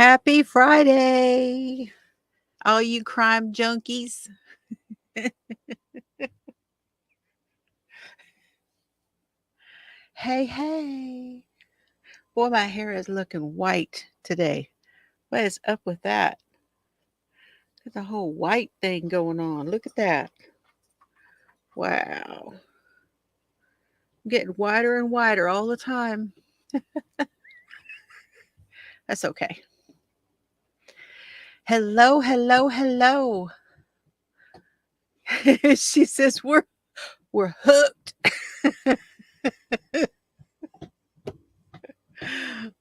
Happy Friday, all you crime junkies. Hey, hey. Boy, my hair is looking white today. What is up with that? There's a whole white thing going on. Look at that. Wow. I'm getting whiter and whiter all the time. That's okay. Hello, hello, hello. She says we're hooked.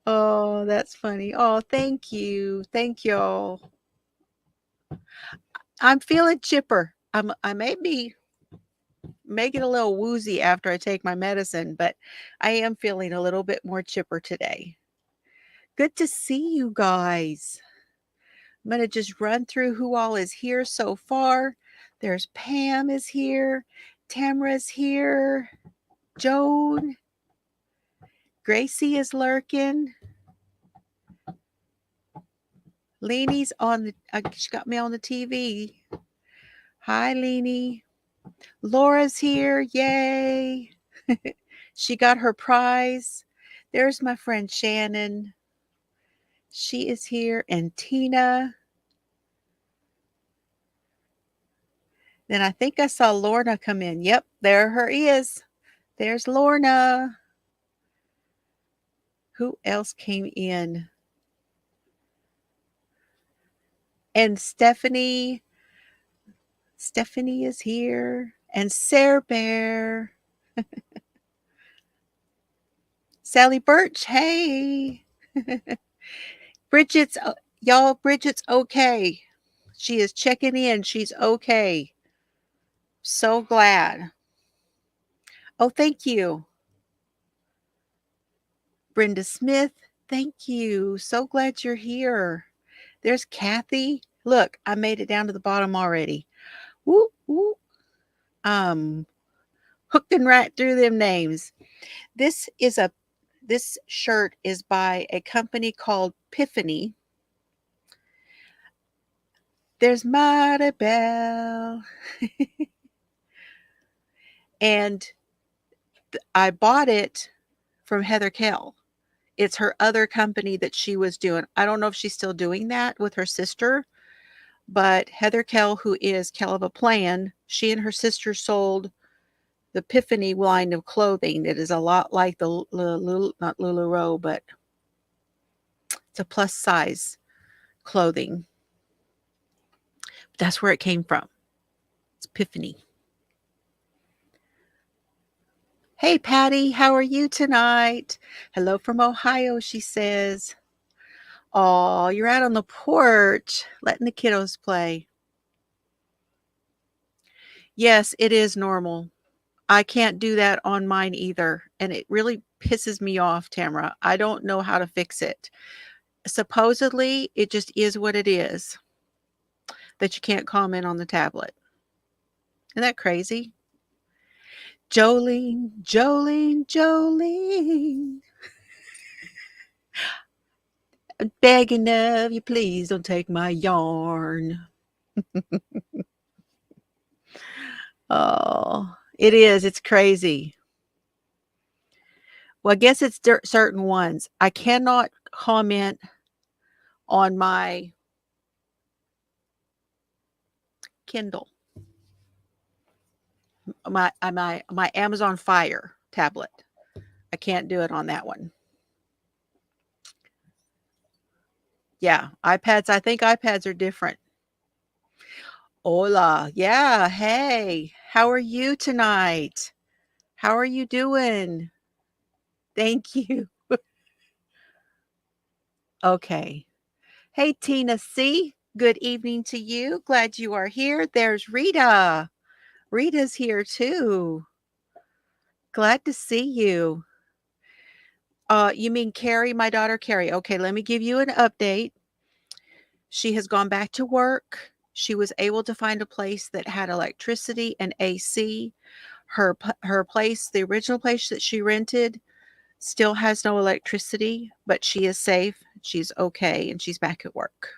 Oh, that's funny. Oh, thank you. Thank y'all. I'm feeling chipper. I may be making a little woozy after I take my medicine, but I am feeling a little bit more chipper today. Good to see you guys. I'm going to just run through who all is here so far. There's Pam is here. Tamra's here. Joan. Gracie is lurking. Leanie's on the, she got me on the TV. Hi, Leanie. Laura's here. Yay. She got her prize. There's my friend Shannon. She is here. And Tina. Then I think I saw Lorna come in. Yep, there her is. There's Lorna. Who else came in? And Stephanie. Stephanie is here. And Sarah Bear. Sally Birch, hey. Bridget's, y'all, Bridget's okay. She is checking in. She's okay. So glad. Oh, thank you. Brenda Smith, thank you. So glad you're here. There's Kathy. Look, I made it down to the bottom already. Woo, woo. Hooked right through them names. This shirt is by a company called Piffany. There's Marta Bell. And I bought it from Heather Kell. It's her other company that she was doing. I don't know if she's still doing that with her sister, but Heather Kell, who is Kell of a Plan, she and her sister sold the Epiphany line of clothing. It is a lot like the, not LuLaRoe, but it's a plus size clothing. That's where it came from. It's Epiphany. Hey, Patty, how are you tonight? Hello from Ohio, she says. Oh, you're out on the porch letting the kiddos play. Yes, it is normal. I can't do that on mine either. And it really pisses me off, Tamara. I don't know how to fix it. Supposedly, it just is what it is that you can't comment on the tablet. Isn't that crazy? Jolene, Jolene, Jolene. I'm begging of you, please don't take my yarn. Oh, it is. It's crazy. Well, I guess it's certain ones. I cannot comment on my Kindle, my Amazon Fire tablet. I can't do it on that one. Yeah, iPads. I think iPads are different. Hola. Yeah. Hey, how are you tonight? How are you doing? Thank you. Okay. Hey, Tina C. Good evening to you. Glad you are here. There's Rita. Rita's here too. Glad to see you. You mean Carrie, my daughter Carrie. Okay, let me give you an update. She has gone back to work. She was able to find a place that had electricity and AC. Her place, the original place that she rented, still has no electricity, but she is safe. She's okay and she's back at work.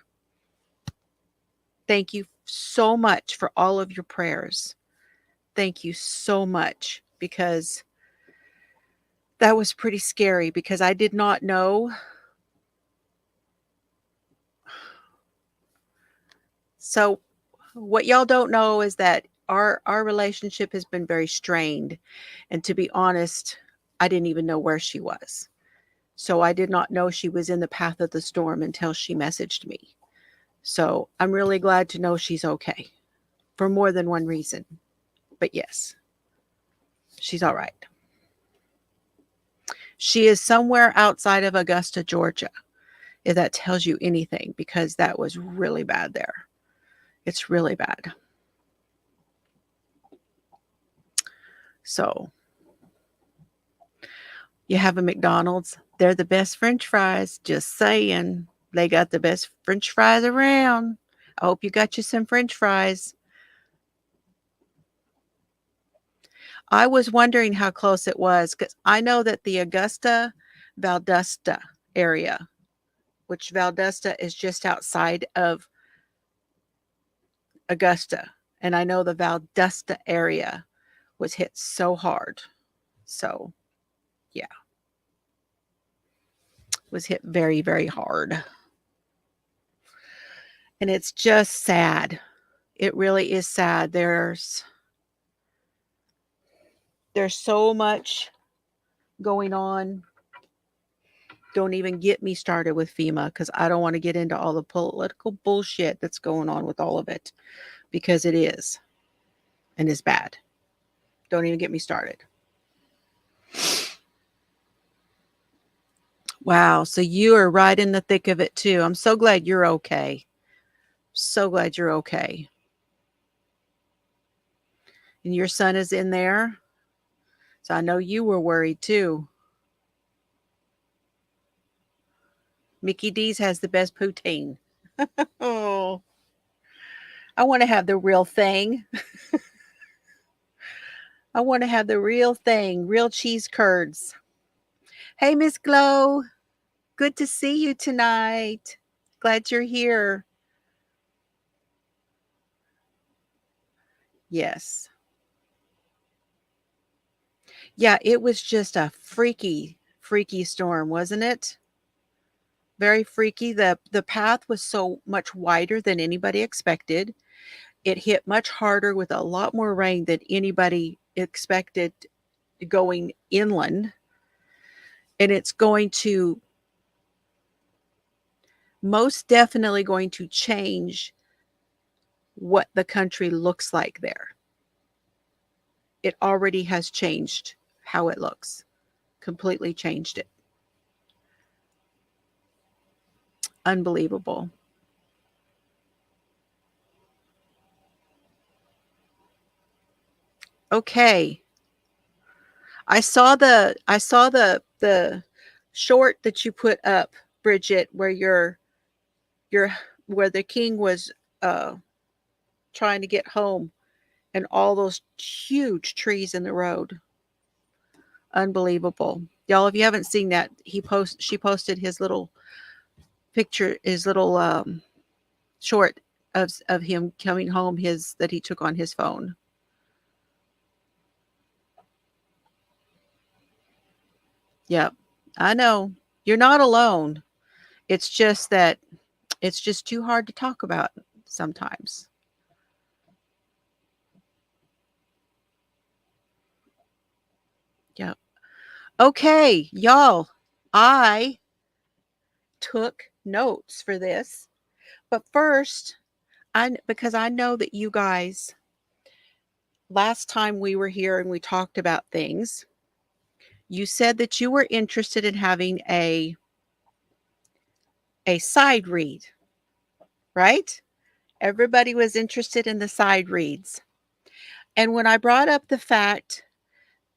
Thank you so much for all of your prayers. Thank you so much, because that was pretty scary, because I did not know. So what y'all don't know is that our relationship has been very strained. And to be honest, I didn't even know where she was. So I did not know she was in the path of the storm until she messaged me. So I'm really glad to know she's okay for more than one reason. But yes, she's all right. She is somewhere outside of Augusta, Georgia, if that tells you anything, because that was really bad there. It's really bad. So you have a McDonald's. They're the best French fries. Just saying. They got the best French fries around. I hope you got you some French fries. I was wondering how close it was, because I know that the Augusta, Valdosta area, which Valdosta is just outside of Augusta, and I know the Valdosta area was hit so hard. So, yeah, was hit very, very hard. And it's just sad. It really is sad. There's so much going on. Don't even get me started with FEMA, because I don't want to get into all the political bullshit that's going on with all of it, because it is, and is bad. Don't even get me started. Wow. So you are right in the thick of it too. I'm so glad you're okay. So glad you're okay. And your son is in there. So I know you were worried too. Mickey D's has the best poutine. Oh, I want to have the real thing. I want to have the real thing, real cheese curds. Hey, Miss Glow. Good to see you tonight. Glad you're here. Yes. Yeah, it was just a freaky, freaky storm, wasn't it? Very freaky. The path was so much wider than anybody expected. It hit much harder with a lot more rain than anybody expected going inland. And it's going to most definitely going to change what the country looks like there. It already has changed how it looks. Completely changed it. Unbelievable. Okay. I saw the short that you put up, Bridget, where you're where the king was trying to get home, and all those huge trees in the road. Unbelievable. Y'all, if you haven't seen that, she posted his little picture, his little short of him coming home, that he took on his phone. Yep. I know. You're not alone. It's just that it's just too hard to talk about sometimes. Yep. Okay, y'all. I took notes for this. But first, because I know that you guys, last time we were here and we talked about things, you said that you were interested in having a side read, right? Everybody was interested in the side reads. And when I brought up the fact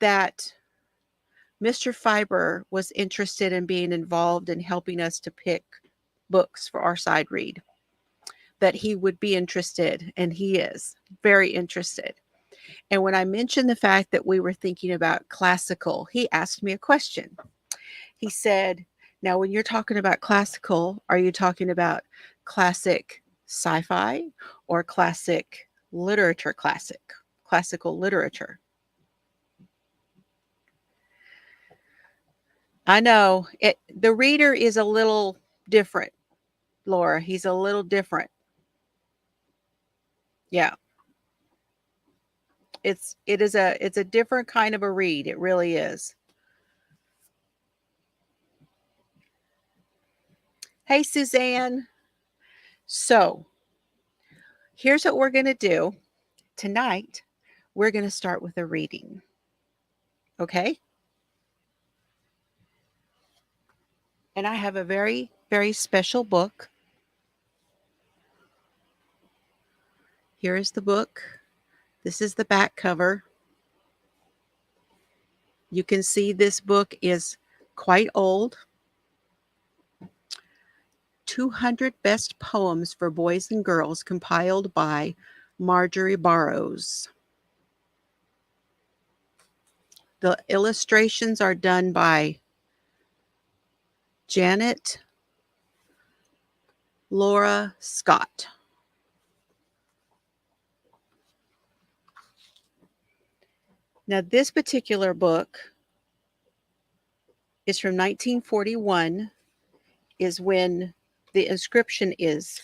that Mr. Fiber was interested in being involved in helping us to pick books for our side read, that he would be interested, and he is very interested. And when I mentioned the fact that we were thinking about classical, he asked me a question. He said, Now, when you're talking about classical, are you talking about classic sci-fi or classic literature, classical literature? I know the reader is a little different, Laura. He's a little different. Yeah. It's a different kind of a read. It really is. Hey, Suzanne. So, here's what we're going to do tonight. We're going to start with a reading. Okay? And I have a very, very special book. Here is the book. This is the back cover. You can see this book is quite old. 200 Best Poems for Boys and Girls, compiled by Marjorie Burroughs. The illustrations are done by Janet Laura Scott. Now, this particular book is from 1941, is when the inscription is.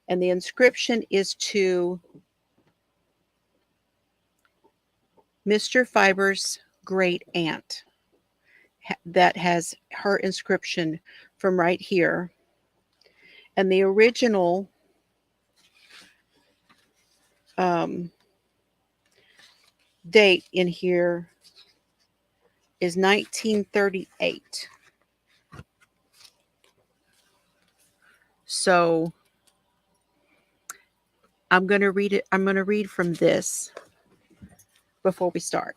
And the inscription is to Mr. Fiber's great aunt. That has her inscription from right here. And the original date in here is 1938. So I'm going to read it. I'm going to read from this before we start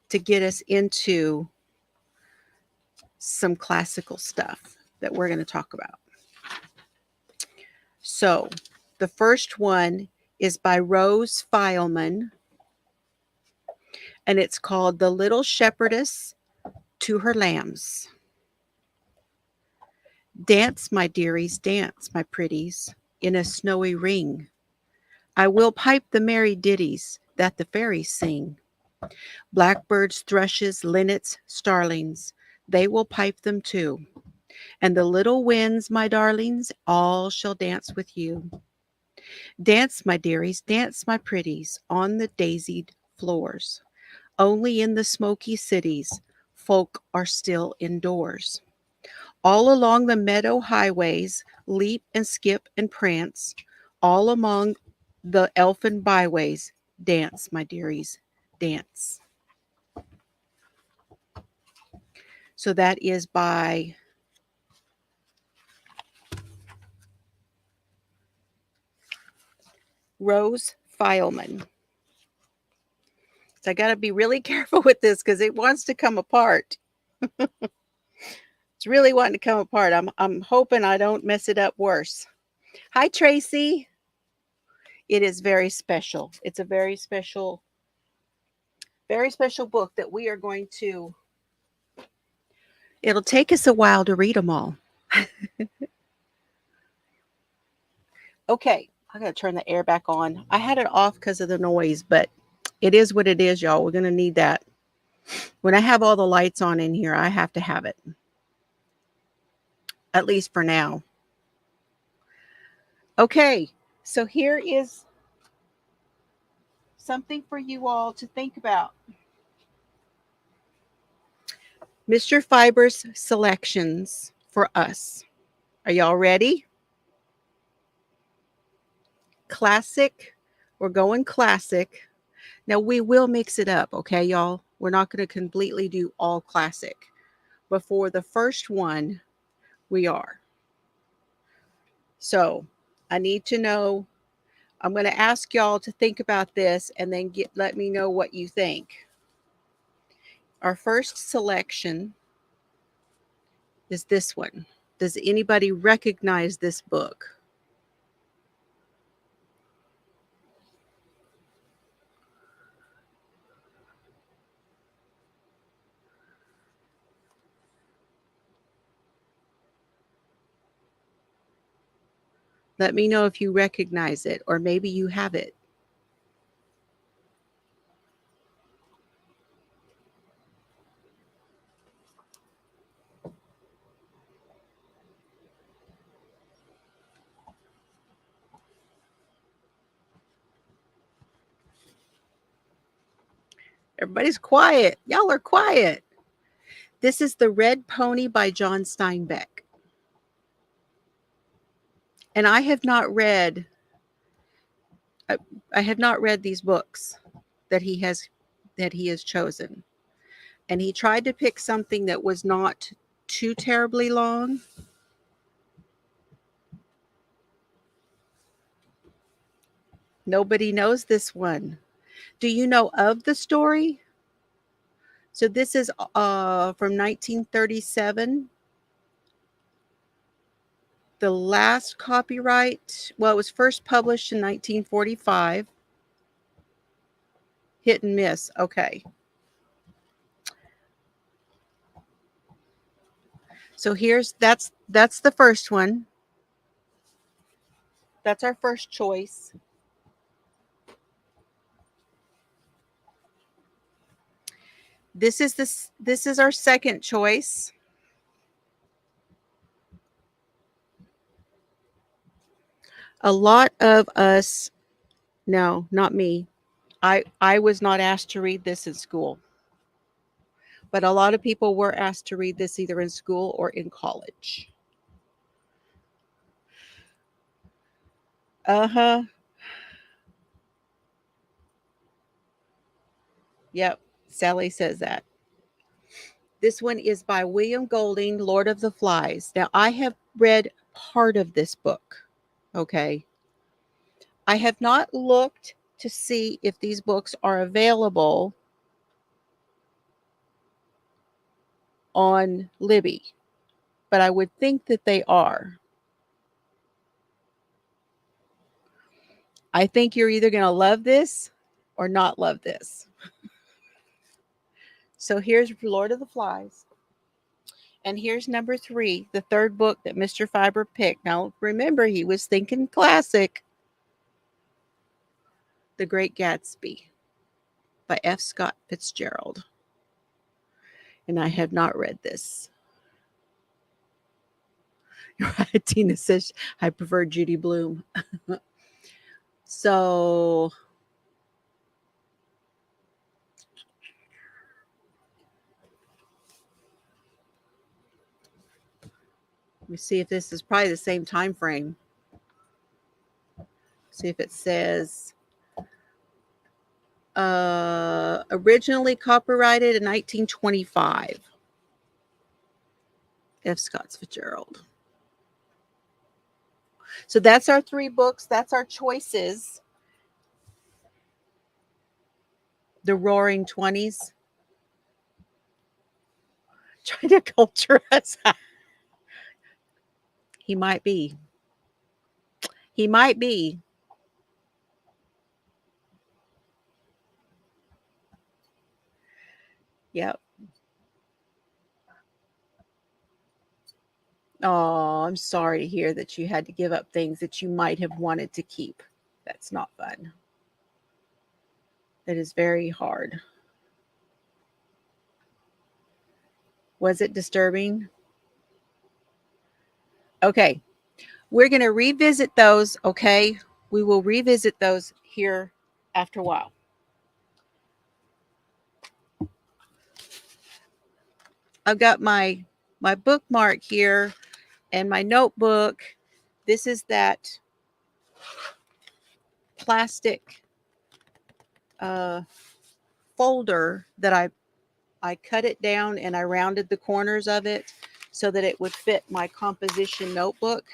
to get us into some classical stuff that we're going to talk about. So the first one is by Rose Fileman, and it's called The Little Shepherdess to Her Lambs. Dance, my dearies, dance, my pretties, in a snowy ring. I will pipe the merry ditties that the fairies sing. Blackbirds, thrushes, linnets, starlings, they will pipe them too. And the little winds, my darlings, all shall dance with you. Dance, my dearies, dance, my pretties, on the daisied floors. Only in the smoky cities, folk are still indoors. All along the meadow highways, leap and skip and prance. All among the elfin byways, dance, my dearies, dance. So that is by Rose Fileman. So I got to be really careful with this because it wants to come apart. It's really wanting to come apart. I'm hoping I don't mess it up worse. Hi, Tracy. It is very special. It's a very special book that we are going to. It'll take us a while to read them all. Okay, I got to turn the air back on. I had it off because of the noise, but it is what it is, y'all. We're going to need that. When I have all the lights on in here, I have to have it. At least for now. Okay, so here is something for you all to think about. Mr. Fiber's selections for us. Are y'all ready? Classic. We're going classic. Now, we will mix it up, okay, y'all? We're not going to completely do all classic. But for the first one, we are. So I need to know. I'm going to ask y'all to think about this and then let me know what you think. Our first selection is this one. Does anybody recognize this book? Let me know if you recognize it, or maybe you have it. Everybody's quiet. Y'all are quiet. This is The Red Pony by John Steinbeck. And I have not read these books that he has chosen. And he tried to pick something that was not too terribly long. Nobody knows this one. Do you know of the story? So this is from 1937. The last copyright, well, it was first published in 1945. Hit and miss. Okay. So that's the first one. That's our first choice. This is our second choice. A lot of us, no, not me. I was not asked to read this in school. But a lot of people were asked to read this either in school or in college. Uh-huh. Yep. Sally says that. This one is by William Golding, Lord of the Flies. Now, I have read part of this book. Okay. I have not looked to see if these books are available on Libby, but I would think that they are. I think you're either going to love this or not love this. So here's Lord of the Flies. And here's number 3, the third book that Mr. Fiber picked. Now, remember, he was thinking classic. The Great Gatsby by F. Scott Fitzgerald. And I have not read this. Right, Tina says, I prefer Judy Blume. So, let me see if this is probably the same time frame. See if it says originally copyrighted in 1925. F. Scott Fitzgerald. So that's our 3 books. That's our choices. The Roaring 20s. Trying to culture us. He might be. He might be. Yep. Oh, I'm sorry to hear that you had to give up things that you might have wanted to keep. That's not fun. It is very hard. Was it disturbing? Okay. We're going to revisit those, okay? We will revisit those here after a while. I've got my bookmark here and my notebook. This is that plastic folder that I cut it down and I rounded the corners of it so that it would fit my composition notebook.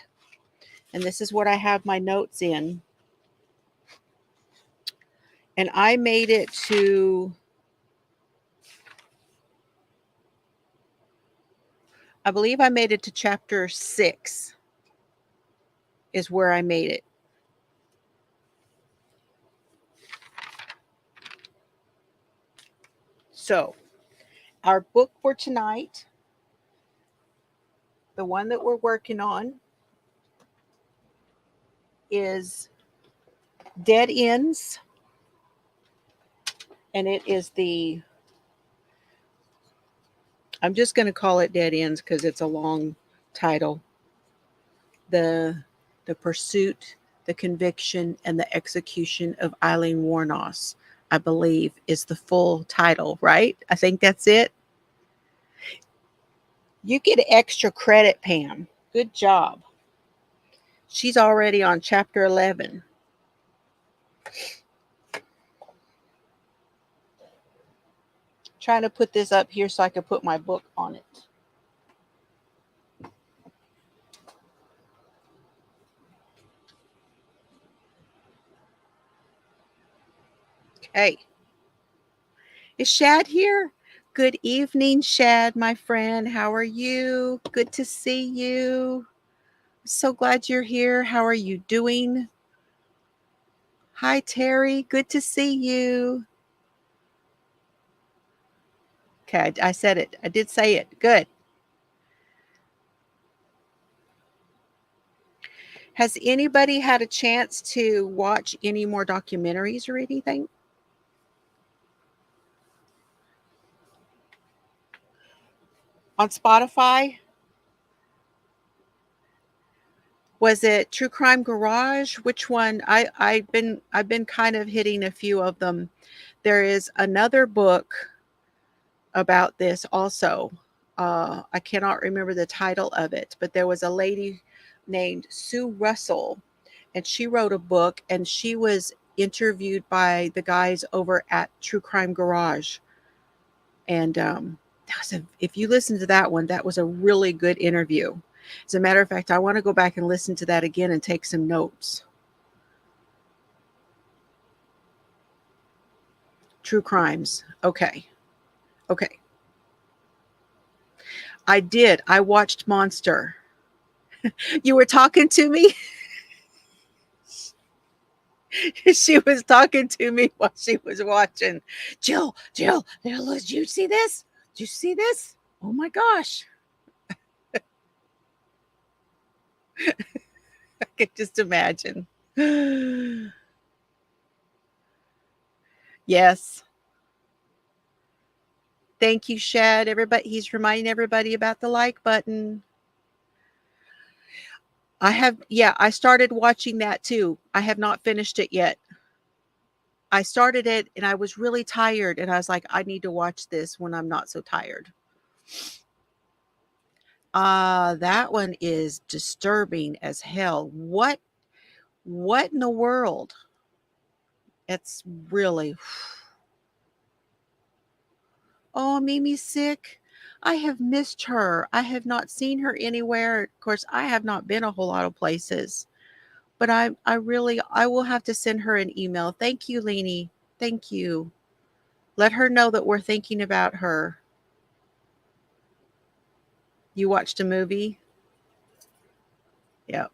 And this is what I have my notes in. And I made it to, I believe I made it to chapter 6 is where I made it. So our book for tonight, the one that we're working on, is Dead Ends, and it is I'm just going to call it Dead Ends because it's a long title. The pursuit, the conviction, and the execution of Aileen Wournos, I believe, is the full title, right? I think that's it. You get extra credit, Pam. Good job. She's already on chapter 11. Trying to put this up here so I can put my book on it. Okay. Is Shad here? Good evening, Shad, my friend. How are you? Good to see you. So glad you're here. How are you doing? Hi, Terry. Good to see you. Okay, I said it. I did say it. Good. Has anybody had a chance to watch any more documentaries or anything? On Spotify? Was it True Crime Garage? Which one? I've been kind of hitting a few of them. There is another book about this also. I cannot remember the title of it, but there was a lady named Sue Russell, and she wrote a book, and she was interviewed by the guys over at True Crime Garage. And if you listen to that one, that was a really good interview. As a matter of fact, I want to go back and listen to that again and take some notes. True crimes. Okay. Okay. I did. I watched Monster. You were talking to me? She was talking to me while she was watching. Jill, did you see this? Did you see this? Oh my gosh. I could just imagine. Yes. Thank you, Shad. Everybody, he's reminding everybody about the like button. I started watching that too. I have not finished it yet. I started it and I was really tired, and I was like, I need to watch this when I'm not so tired. That one is disturbing as hell. What in the world? It's really. Oh, Mimi's sick. I have missed her. I have not seen her anywhere. Of course, I have not been a whole lot of places. But I will have to send her an email. Thank you, Leanie. Thank you. Let her know that we're thinking about her. You watched a movie? Yep.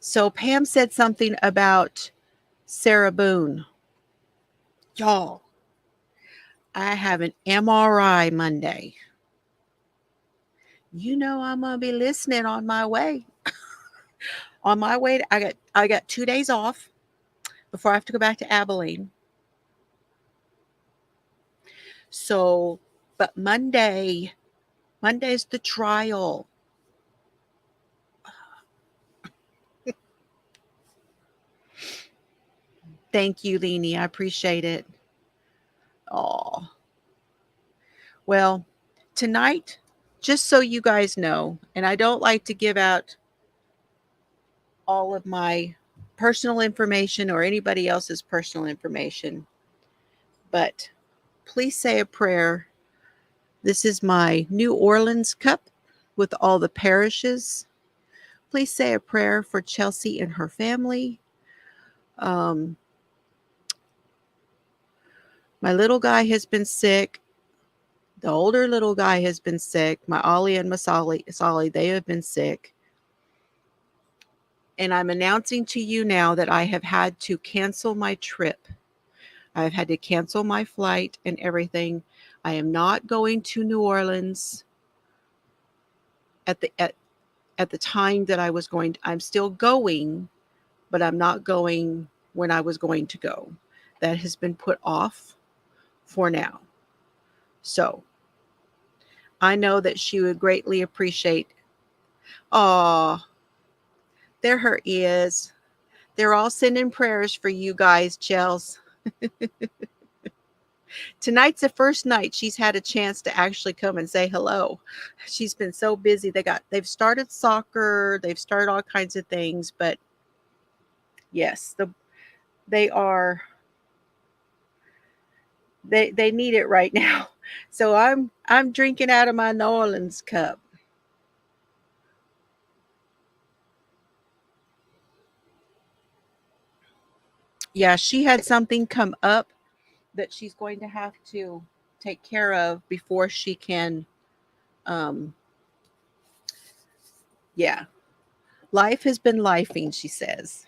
So Pam said something about Sarah Boone. Y'all, I have an MRI Monday. You know I'm gonna be listening on my way. On my way, I got 2 days off before I have to go back to Abilene. So, but Monday's the trial. Thank you, Leanie. I appreciate it. Oh, well, tonight, just so you guys know, and I don't like to give out all of my personal information or anybody else's personal information, but please say a prayer. This is my New Orleans cup with all the parishes. Please say a prayer for Chelsea and her family. My little guy has been sick. The older little guy has been sick. My Ollie and Masali, they have been sick. And I'm announcing to you now that I have had to cancel my trip. I've had to cancel my flight and everything. I am not going to New Orleans at the time that I'm still going, but I'm not going when I was going to go. That has been put off for now. So I know that she would greatly appreciate. Aw, there her is. They're all sending prayers for you guys, Chels. Tonight's the first night she's had a chance to actually come and say hello. She's been so busy. They've started soccer, they've started all kinds of things, but yes, they are they need it right now. So I'm drinking out of my New Orleans cup. Yeah, she had something come up that she's going to have to take care of before she can um yeah. Life has been lifing, she says.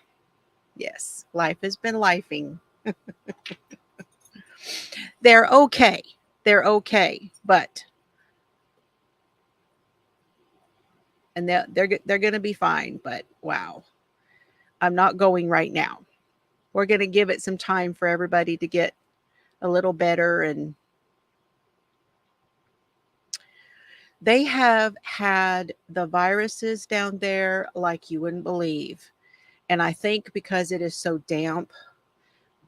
Yes, life has been lifing. They're okay. They're okay, but and they're going to be fine, but wow. I'm not going right now. We're going to give it some time for everybody to get a little better, and they have had the viruses down there like you wouldn't believe. And I think because it is so damp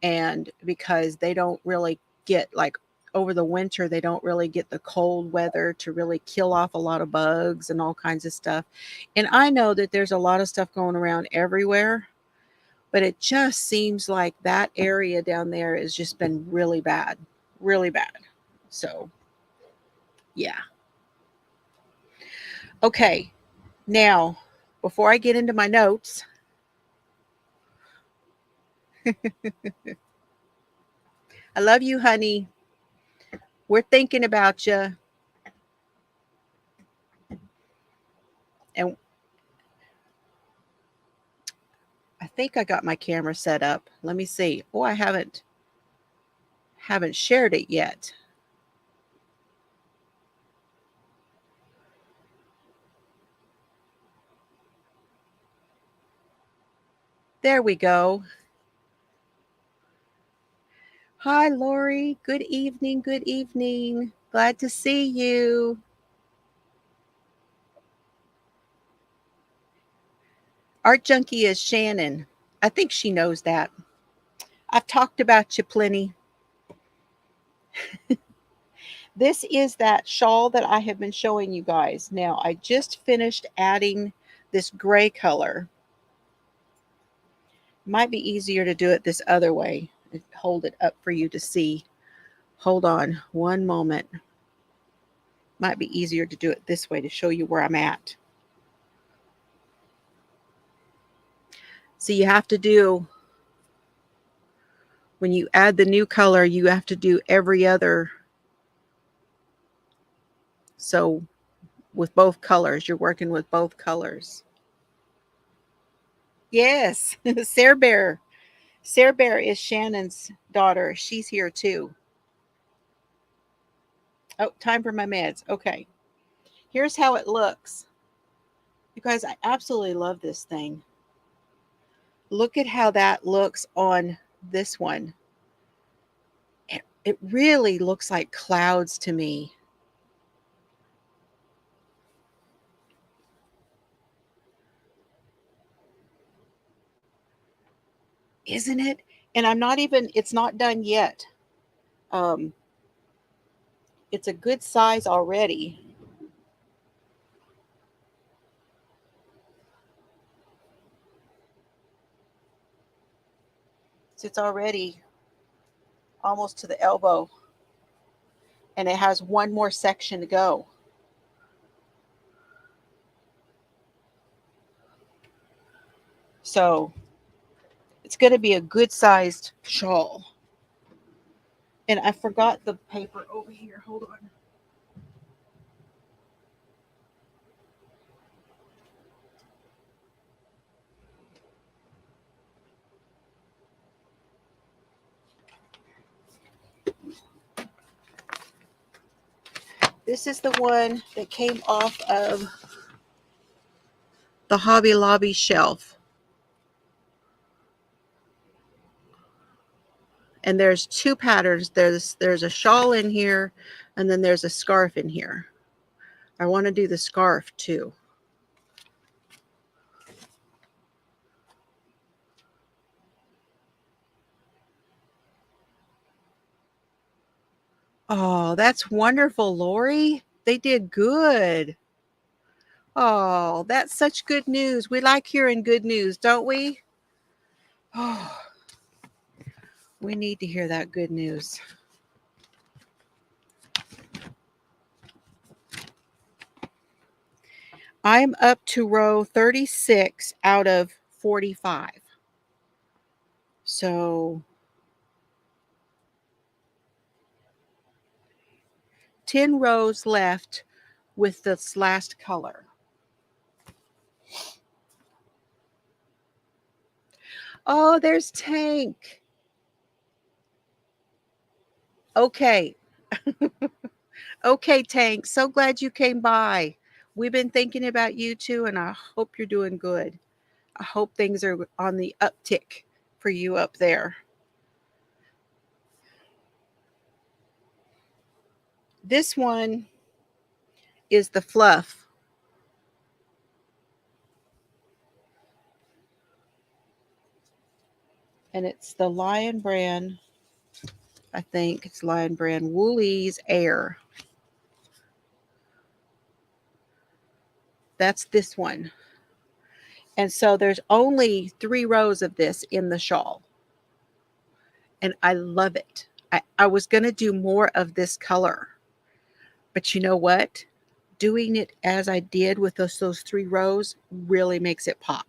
and because they don't really get like over the winter, they don't really get the cold weather to really kill off a lot of bugs and all kinds of stuff. And I know that there's a lot of stuff going around everywhere, but it just seems like that area down there has just been really bad, really bad. So, yeah. Okay. Now, before I get into my notes, I love you, honey. We're thinking about you. And I think I got my camera set up. Let me see. Oh, I haven't shared it yet. There we go. Hi, Lori. Good evening. Good evening. Glad to see you. Art Junkie is Shannon. I think she knows that. I've talked about you plenty. This is that shawl that I have been showing you guys. Now, I just finished adding this gray color. Might be easier to do it this other way. Hold it up for you to see. Hold on one moment. Might be easier to do it this way to show you where I'm at. So you have to do, when you add the new color, you have to do every other. So with both colors, you're working with both colors. Yes, Sarah Bear. Sarah Bear is Shannon's daughter. She's here too. Oh, time for my meds. Okay. Here's how it looks. You guys, I absolutely love this thing. Look at how that looks on this one. It really looks like clouds to me. Isn't it? And it's not done yet. Um, it's a good size already. So it's already almost to the elbow. And it has one more section to go. So it's going to be a good sized shawl. And I forgot the paper over here. Hold on. This is the one that came off of the Hobby Lobby shelf. And there's two patterns. There's a shawl in here, and then there's a scarf in here. I want to do the scarf too. Oh, that's wonderful, Lori. They did good. Oh, that's such good news. We like hearing good news, don't we? Oh, we need to hear that good news. I'm up to row 36 out of 45. So 10 rows left with this last color. Oh, there's Tank. Okay. Okay, Tank. So glad you came by. We've been thinking about you too, and I hope you're doing good. I hope things are on the uptick for you up there. This one is the fluff. And it's the Lion brand. I think it's Lion brand Woolies Air. That's this one. And so there's only 3 rows of this in the shawl. And I love it. I was going to do more of this color. But you know what? Doing it as I did with those 3 rows really makes it pop.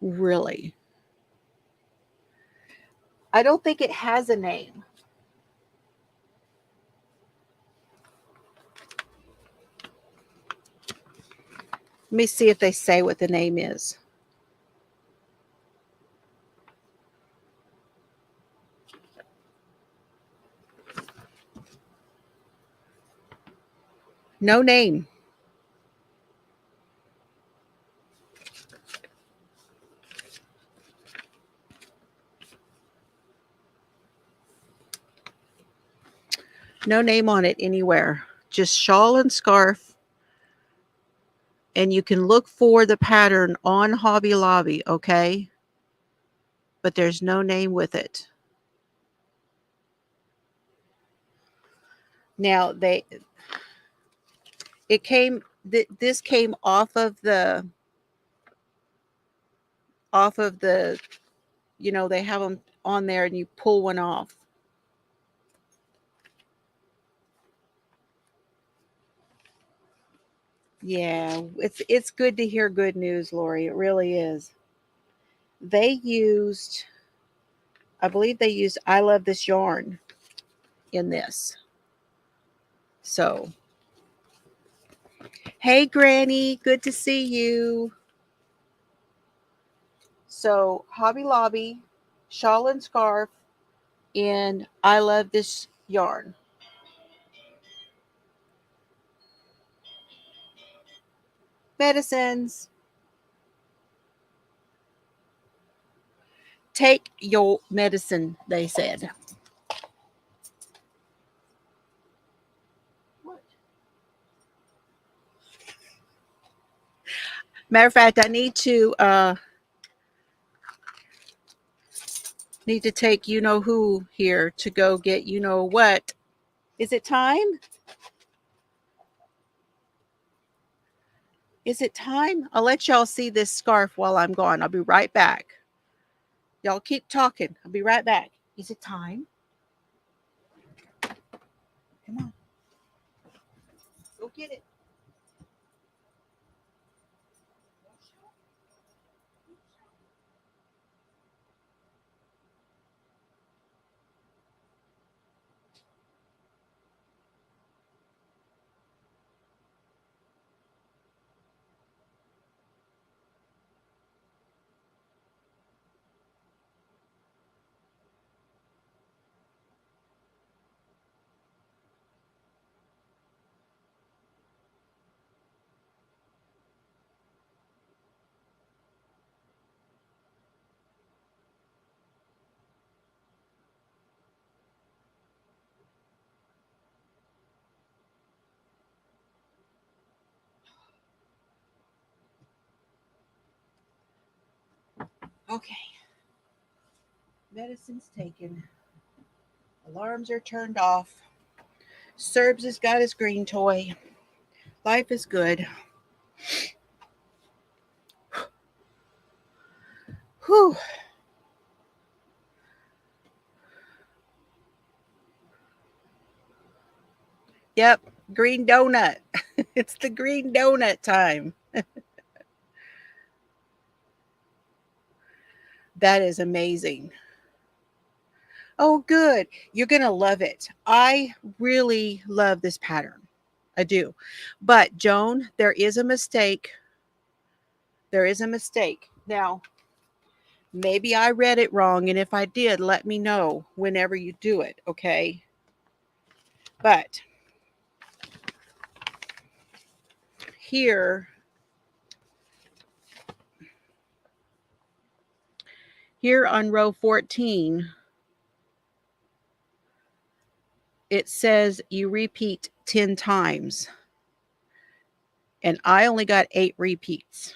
Really. I don't think it has a name. Let me see if they say what the name is. No name. No name on it anywhere. Just shawl and scarf. And you can look for the pattern on Hobby Lobby, okay? But there's no name with it. Now this came off of the they have them on there and you pull one off. Yeah, it's good to hear good news, Lori. It really is. I believe they used I Love This Yarn in this. So, hey Granny, good to see you. So, Hobby Lobby, shawl and scarf in I Love This Yarn. Medicines. Take your medicine, they said. What? Matter of fact, I need to take you know who here to go get you know what. Is it time? Is it time? I'll let y'all see this scarf while I'm gone. I'll be right back. Y'all keep talking. I'll be right back. Is it time? Come on. Go get it. Okay. Medicine's taken. Alarms are turned off. Serbs has got his green toy. Life is good. Whew. Yep. Green donut. It's the green donut time. That is amazing. Oh, good. You're going to love it. I really love this pattern. I do. But, Joan, there is a mistake. There is a mistake. Now, maybe I read it wrong. And if I did, let me know whenever you do it. Okay. But here, on row 14, it says you repeat 10 times. And I only got 8 repeats.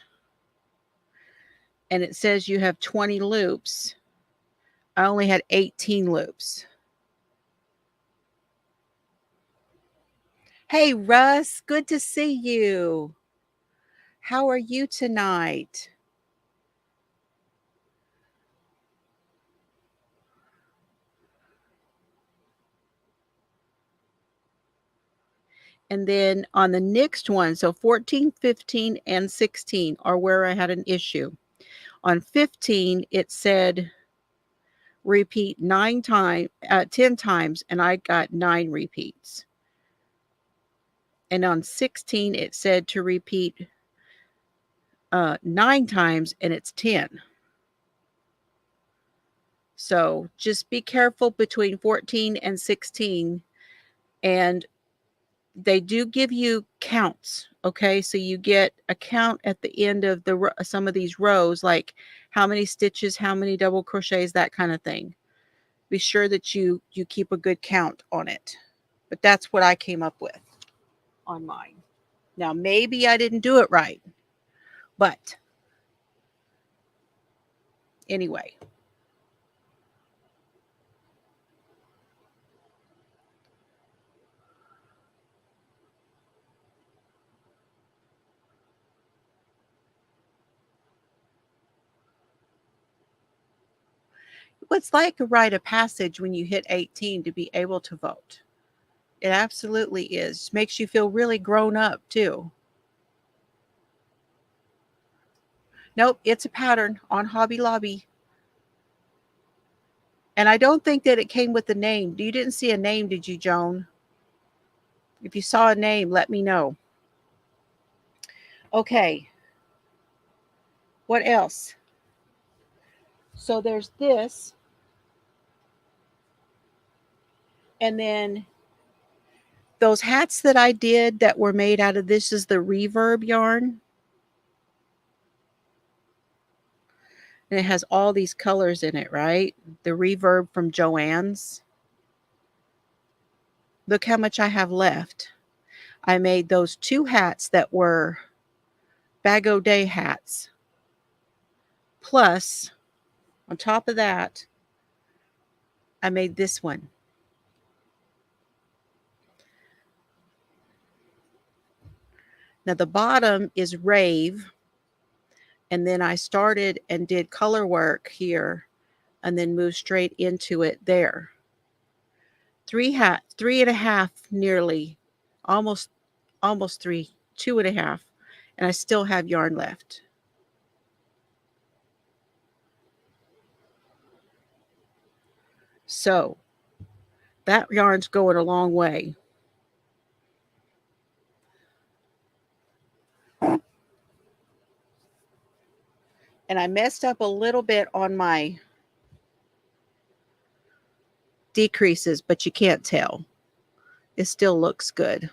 And it says you have 20 loops. I only had 18 loops. Hey, Russ, good to see you. How are you tonight? And then on the next one, so 14, 15, and 16 are where I had an issue. On 15, it said repeat 10 times, and I got 9 repeats. And on 16, it said to repeat 9 times, and it's 10. So just be careful between 14 and 16. And they do give you counts. Okay. So you get a count at the end of some of these rows, like how many stitches, how many double crochets, that kind of thing. Be sure that you keep a good count on it. But that's what I came up with on mine. Now, maybe I didn't do it right, but anyway. It's like a rite of passage when you hit 18 to be able to vote. It absolutely is. Makes you feel really grown up too. Nope, it's a pattern on Hobby Lobby. And I don't think that it came with a name. You didn't see a name, did you, Joan? If you saw a name, let me know. Okay. What else? So there's this. And then those hats that I did that were made out of this is the reverb yarn. And it has all these colors in it, right? The reverb from Joann's. Look how much I have left. I made those 2 hats that were Bag O' Day hats. Plus, on top of that, I made this one. Now the bottom is Rave. And then I started and did color work here and then moved straight into it there. 3.5 nearly, almost 3, 2.5. And I still have yarn left. So that yarn's going a long way. And I messed up a little bit on my decreases, but you can't tell. It still looks good.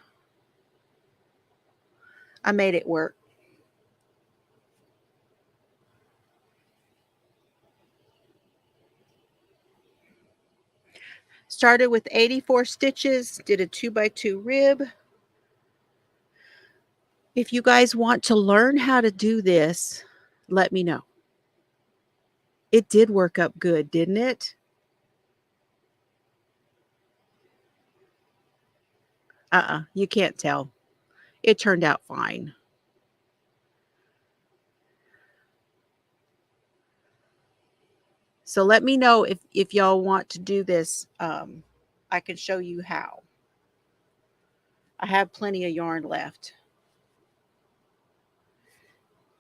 I made it work. Started with 84 stitches, did a 2x2 rib. If you guys want to learn how to do this, let me know. It did work up good, didn't it? You can't tell. It turned out fine. So let me know if y'all want to do this. I can show you how. I have plenty of yarn left.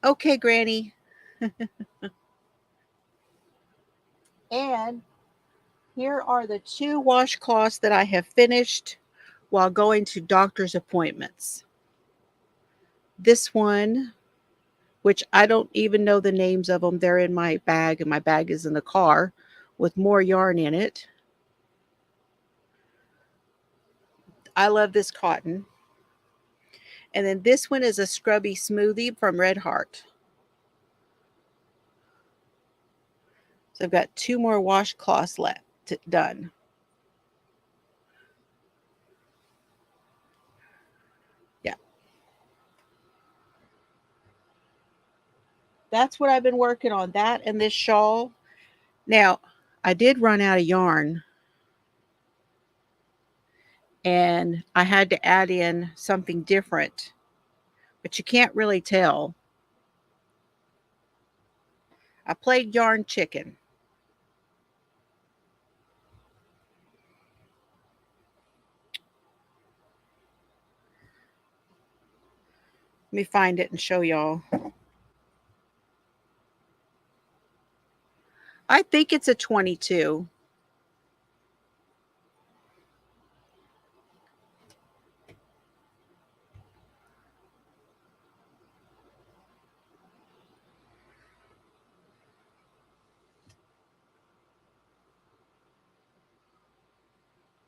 Okay, Granny. And here are the 2 washcloths that I have finished while going to doctor's appointments. This one, which I don't even know the names of them, they're in my bag, and my bag is in the car with more yarn in it. I love this cotton. And then this one is a scrubby smoothie from Red Heart. So I've got 2 more washcloths left done. Yeah. That's what I've been working on, that and this shawl. Now, I did run out of yarn, and I had to add in something different, but you can't really tell. I played yarn chicken. Let me find it and show y'all. I think it's a 22.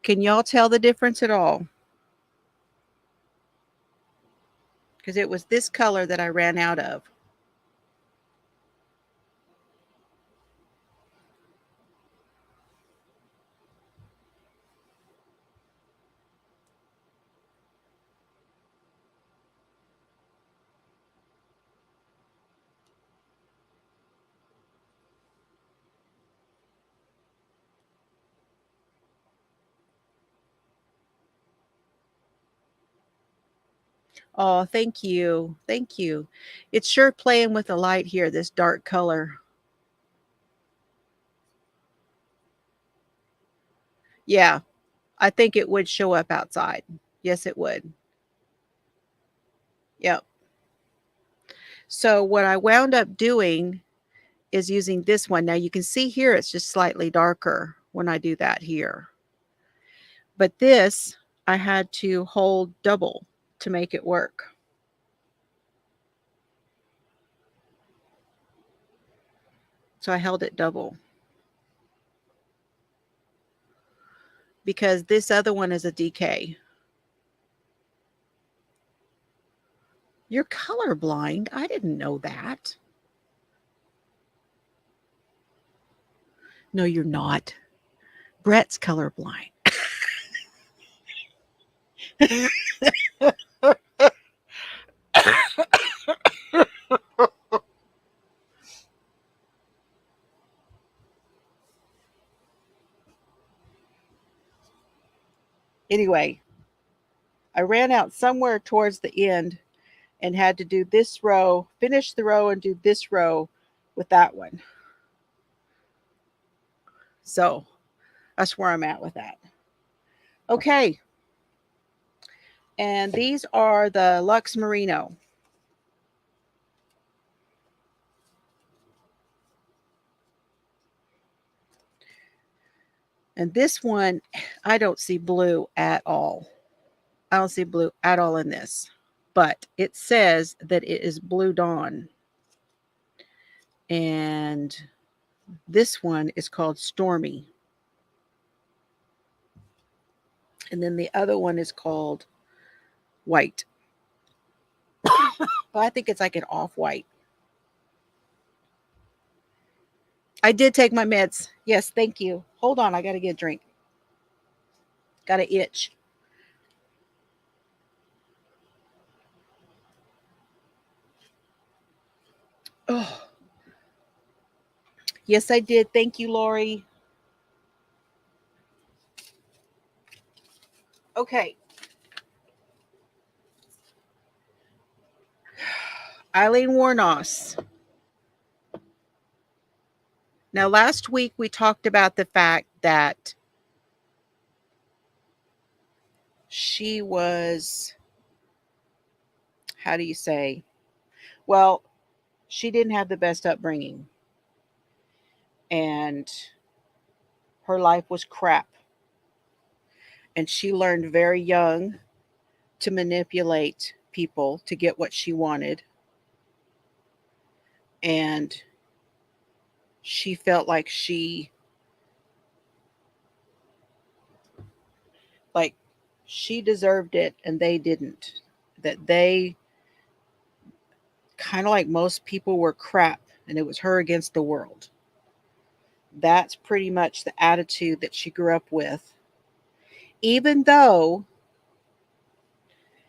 Can y'all tell the difference at all? Because it was this color that I ran out of. Oh, thank you. Thank you. It's sure playing with the light here, this dark color. Yeah, I think it would show up outside. Yes, it would. Yep. So what I wound up doing is using this one. Now you can see here it's just slightly darker when I do that here. But this, I had to hold double to make it work. So I held it double. Because this other one is a DK. You're colorblind? I didn't know that. No, you're not. Brett's colorblind. Anyway, I ran out somewhere towards the end and had to do this row, finish the row, and do this row with that one. So that's where I'm at with that. Okay. And these are the Luxe Merino. And this one, I don't see blue at all. I don't see blue at all in this. But it says that it is Blue Dawn. And this one is called Stormy. And then the other one is called White. But I think it's like an off-white. I did take my meds. Yes, thank you. Hold on, I got to get a drink. Got to itch. Oh. Yes, I did. Thank you, Lori. Okay. Aileen Wournos. Now, last week we talked about the fact that she was, how do you say? Well, she didn't have the best upbringing and her life was crap. And she learned very young to manipulate people to get what she wanted. And she felt like she deserved it and they didn't. That they, kind of like most people, were crap and it was her against the world. That's pretty much the attitude that she grew up with. Even though,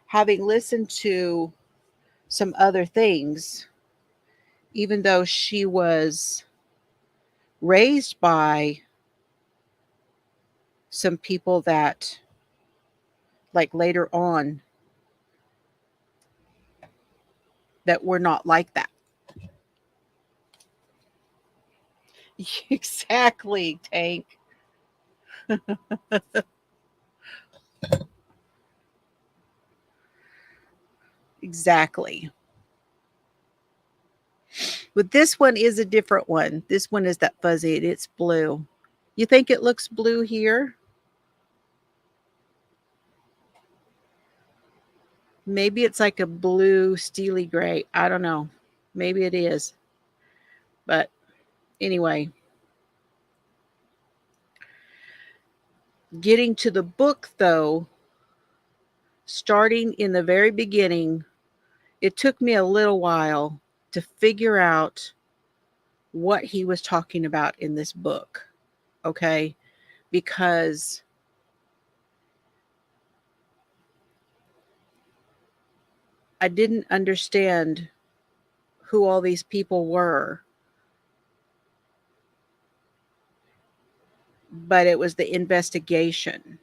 having listened to some other things, even though she was raised by some people that, like later on, that were not like that. Exactly, Tank. Exactly. But this one is a different one. This one is that fuzzy. It's blue. You think it looks blue here? Maybe it's like a blue steely gray. I don't know. Maybe it is. But anyway, getting to the book though, starting in the very beginning, it took me a little while to figure out what he was talking about in this book. Okay? Because I didn't understand who all these people were, but it was the investigation.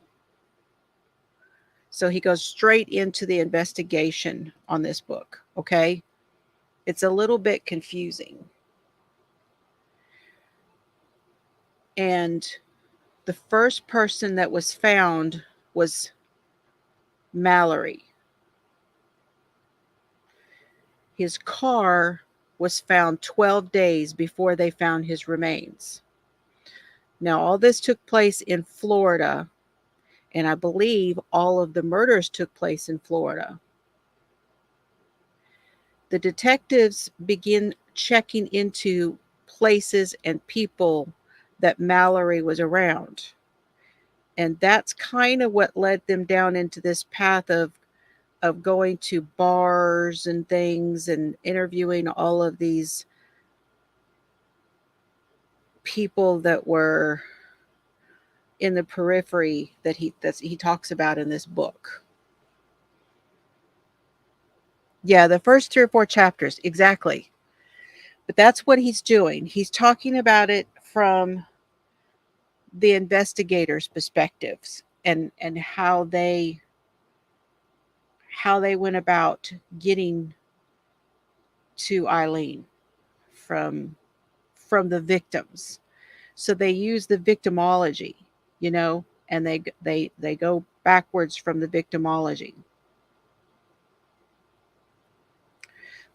So he goes straight into the investigation on this book. Okay? It's a little bit confusing. And the first person that was found was Mallory. His car was found 12 days before they found his remains. Now, all this took place in Florida, and I believe all of the murders took place in Florida. The detectives begin checking into places and people that Mallory was around. And that's kind of what led them down into this path of going to bars and things and interviewing all of these people that were in the periphery that he talks about in this book. Yeah, the first 3 or 4 chapters, exactly. But that's what he's doing. He's talking about it from the investigators' perspectives and how they went about getting to Ailleen from the victims. So they use the victimology, you know, and they go backwards from the victimology.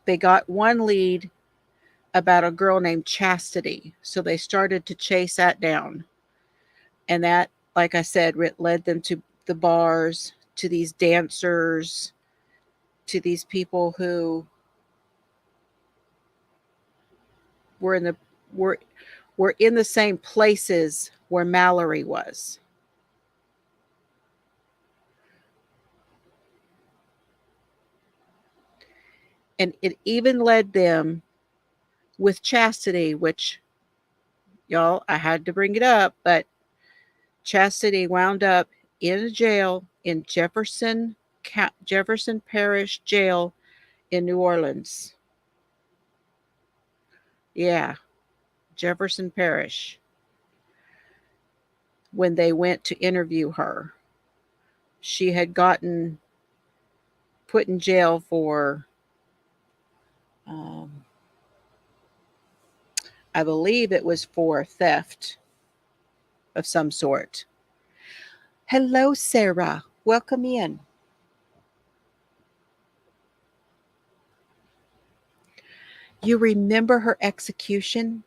They got one lead about a girl named Chastity, so they started to chase that down. And that, like I said, led them to the bars, to these dancers, to these people who were in the were were in the same places where Mallory was. And it even led them with Chastity, which, y'all, I had to bring it up, but Chastity wound up in a jail in Jefferson Parish Jail in New Orleans. Yeah. Jefferson Parish, when they went to interview her. She had gotten put in jail for, um, I believe it was for theft of some sort. Hello, Sarah. Welcome in. You remember her execution?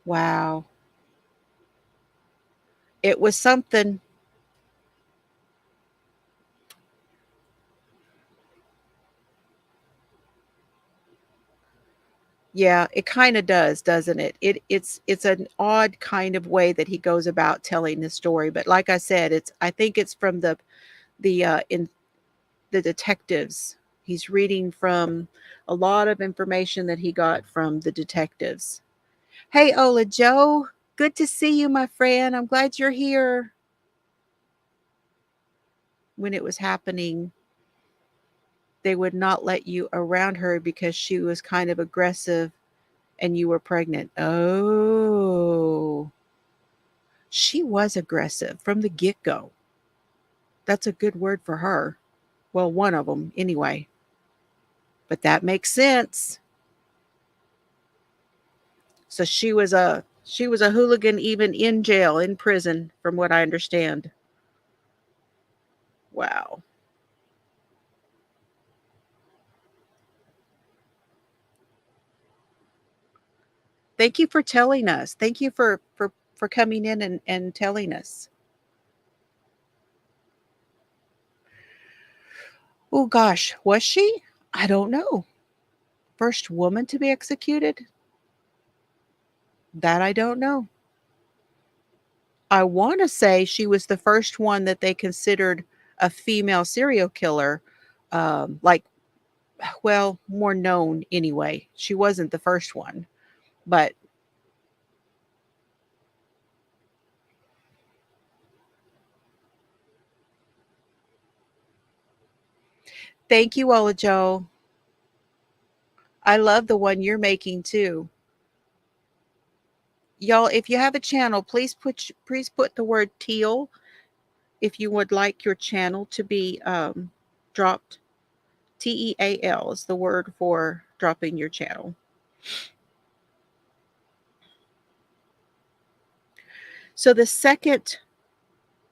Wow. It was something. Yeah, it kind of does, doesn't it? It's an odd kind of way that he goes about telling the story, but like I said, I think it's from in the detectives. He's reading from a lot of information that he got from the detectives. Hey, Ola Joe, good to see you, my friend. I'm glad you're here. When it was happening, they would not let you around her because she was kind of aggressive and you were pregnant. Oh, she was aggressive from the get-go. That's a good word for her. Well, one of them anyway. But that makes sense. So she was a hooligan even in jail, in prison, from what I understand. Wow. Thank you for telling us. Thank you for coming in and telling us. Oh gosh, was she? I don't know. First woman to be executed? That I don't know. I want to say she was the first one that they considered a female serial killer, like, well, more known anyway. She wasn't the first one, but thank you, Ola Joe. I love the one you're making too. Y'all, if you have a channel, please put the word teal if you would like your channel to be dropped. TEAL is the word for dropping your channel. So the second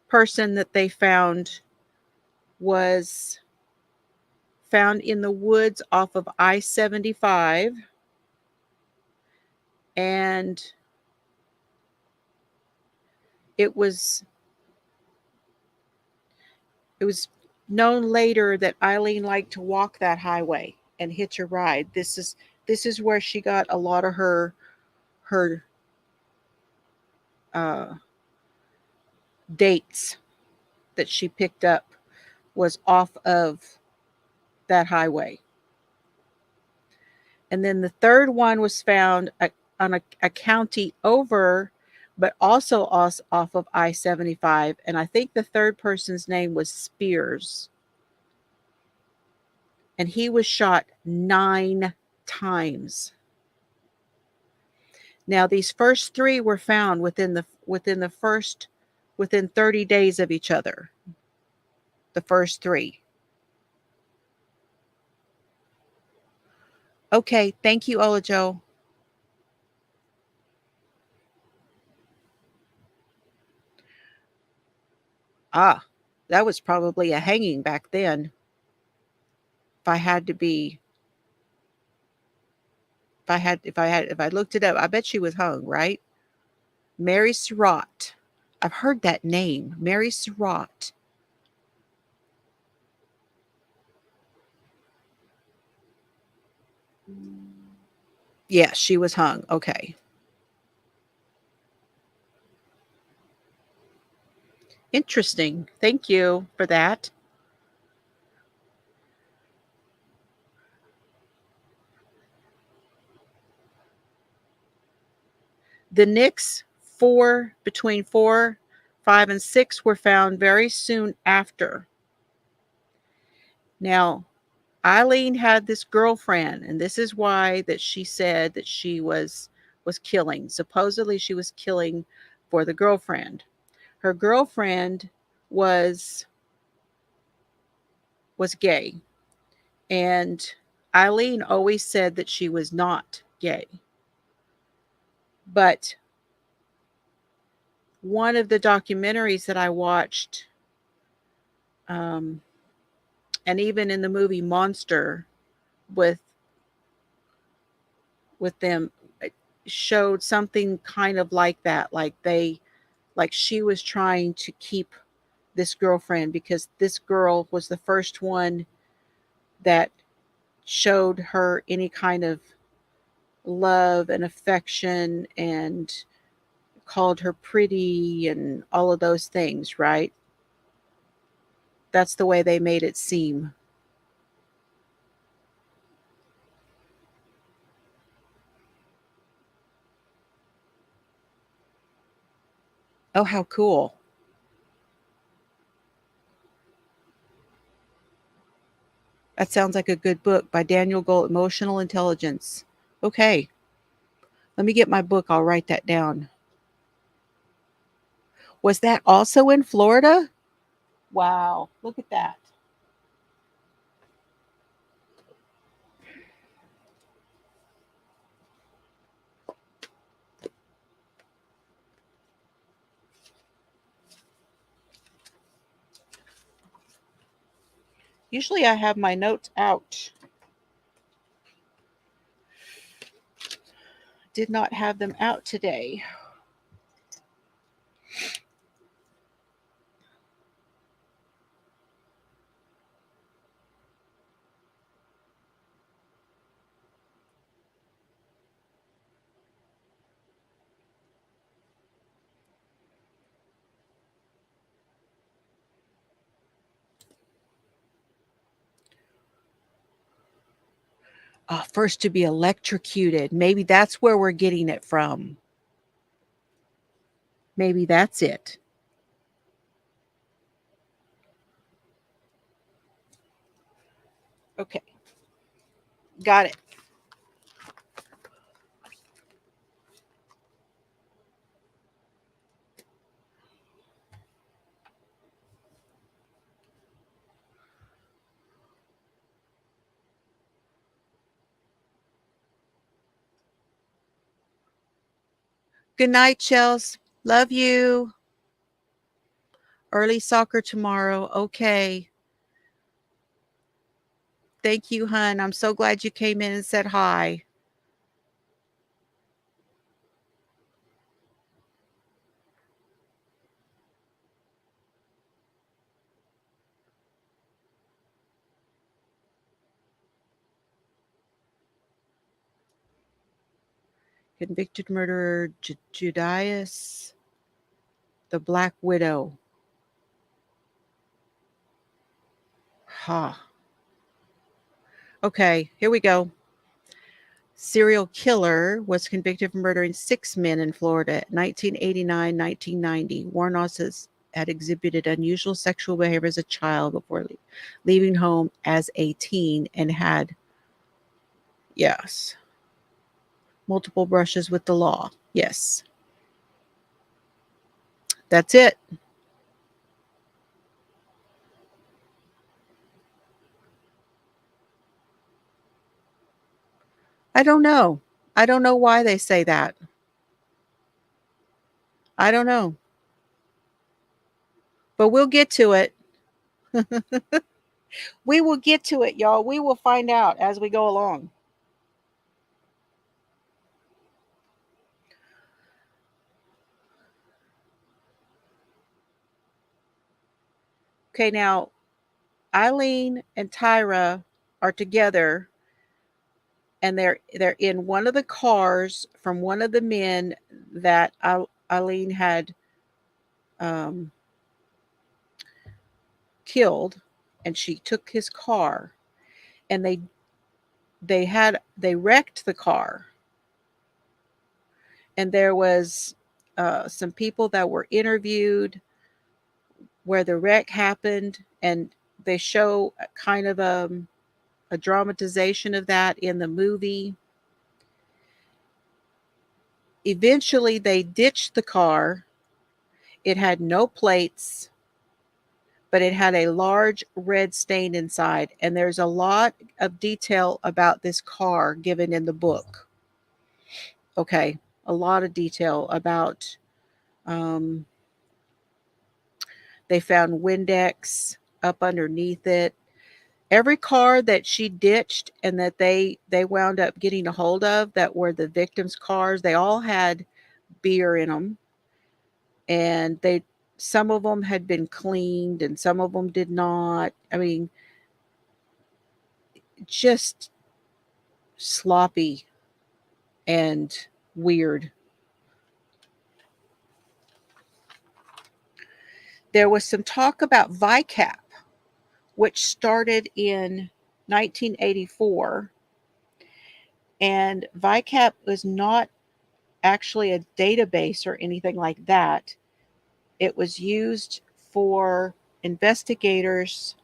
person that they found was found in the woods off of I-75, and it was it was known later that Aileen liked to walk that highway and hitch a ride. This is where she got a lot of her uh, dates that she picked up was off of that highway. And then the third one was found on a county over, but also off of I-75. And I think the third person's name was Spears. And he was shot 9 times. Now, these first 3 were found within 30 days of each other. The first 3. Okay, thank you, Olajo. Ah, that was probably a hanging back then. If I had to be, if I looked it up, I bet she was hung, right? Mary Surratt. I've heard that name, Mary Surratt. Yeah, she was hung. Okay. Interesting. Thank you for that. The Knicks, between 4, 5, and 6 were found very soon after. Now, Aileen had this girlfriend, and this is why that she said that she was killing. Supposedly she was killing for the girlfriend. Her girlfriend was was gay, and Aileen always said that she was not gay. But one of the documentaries that I watched, um, and even in the movie Monster with them, it showed something kind of like that. Like she was trying to keep this girlfriend because this girl was the first one that showed her any kind of love and affection and called her pretty and all of those things, right? That's the way they made it seem. Oh, how cool. That sounds like a good book by Daniel Gold, Emotional Intelligence. Okay, let me get my book. I'll write that down. Was that also in Florida? Wow, look at that. Usually I have my notes out. Did not have them out today. First to be electrocuted. Maybe that's where we're getting it from. Maybe that's it. Okay, got it. Good night, Chels. Love you. Early soccer tomorrow. Okay. Thank you, hun. I'm so glad you came in and said hi. Convicted murderer Judas, the Black Widow. Huh. Okay, here we go. Serial killer was convicted of murdering 6 men in Florida 1989, 1990. Wournos had exhibited unusual sexual behavior as a child before leaving home as a teen and had, yes, multiple brushes with the law. Yes, that's it. I don't know. I don't know why they say that. I don't know. But we'll get to it. We will get to it, y'all. We will find out as we go along. Okay, now Aileen and Tyra are together and they're in one of the cars from one of the men that Aileen had um, killed, and she took his car, and they wrecked the car, and there was some people that were interviewed where the wreck happened, and they show kind of a dramatization of that in the movie. Eventually, they ditched the car. It had no plates, but it had a large red stain inside. And there's a lot of detail about this car given in the book. Okay, a lot of detail about, um, they found Windex up underneath it. Every car that she ditched and that they wound up getting a hold of that were the victims' cars, they all had beer in them, and they some of them had been cleaned and some of them did not. I mean, just sloppy and weird. There was some talk about VICAP, which started in 1984, and VICAP was not actually a database or anything like that. It was used for investigators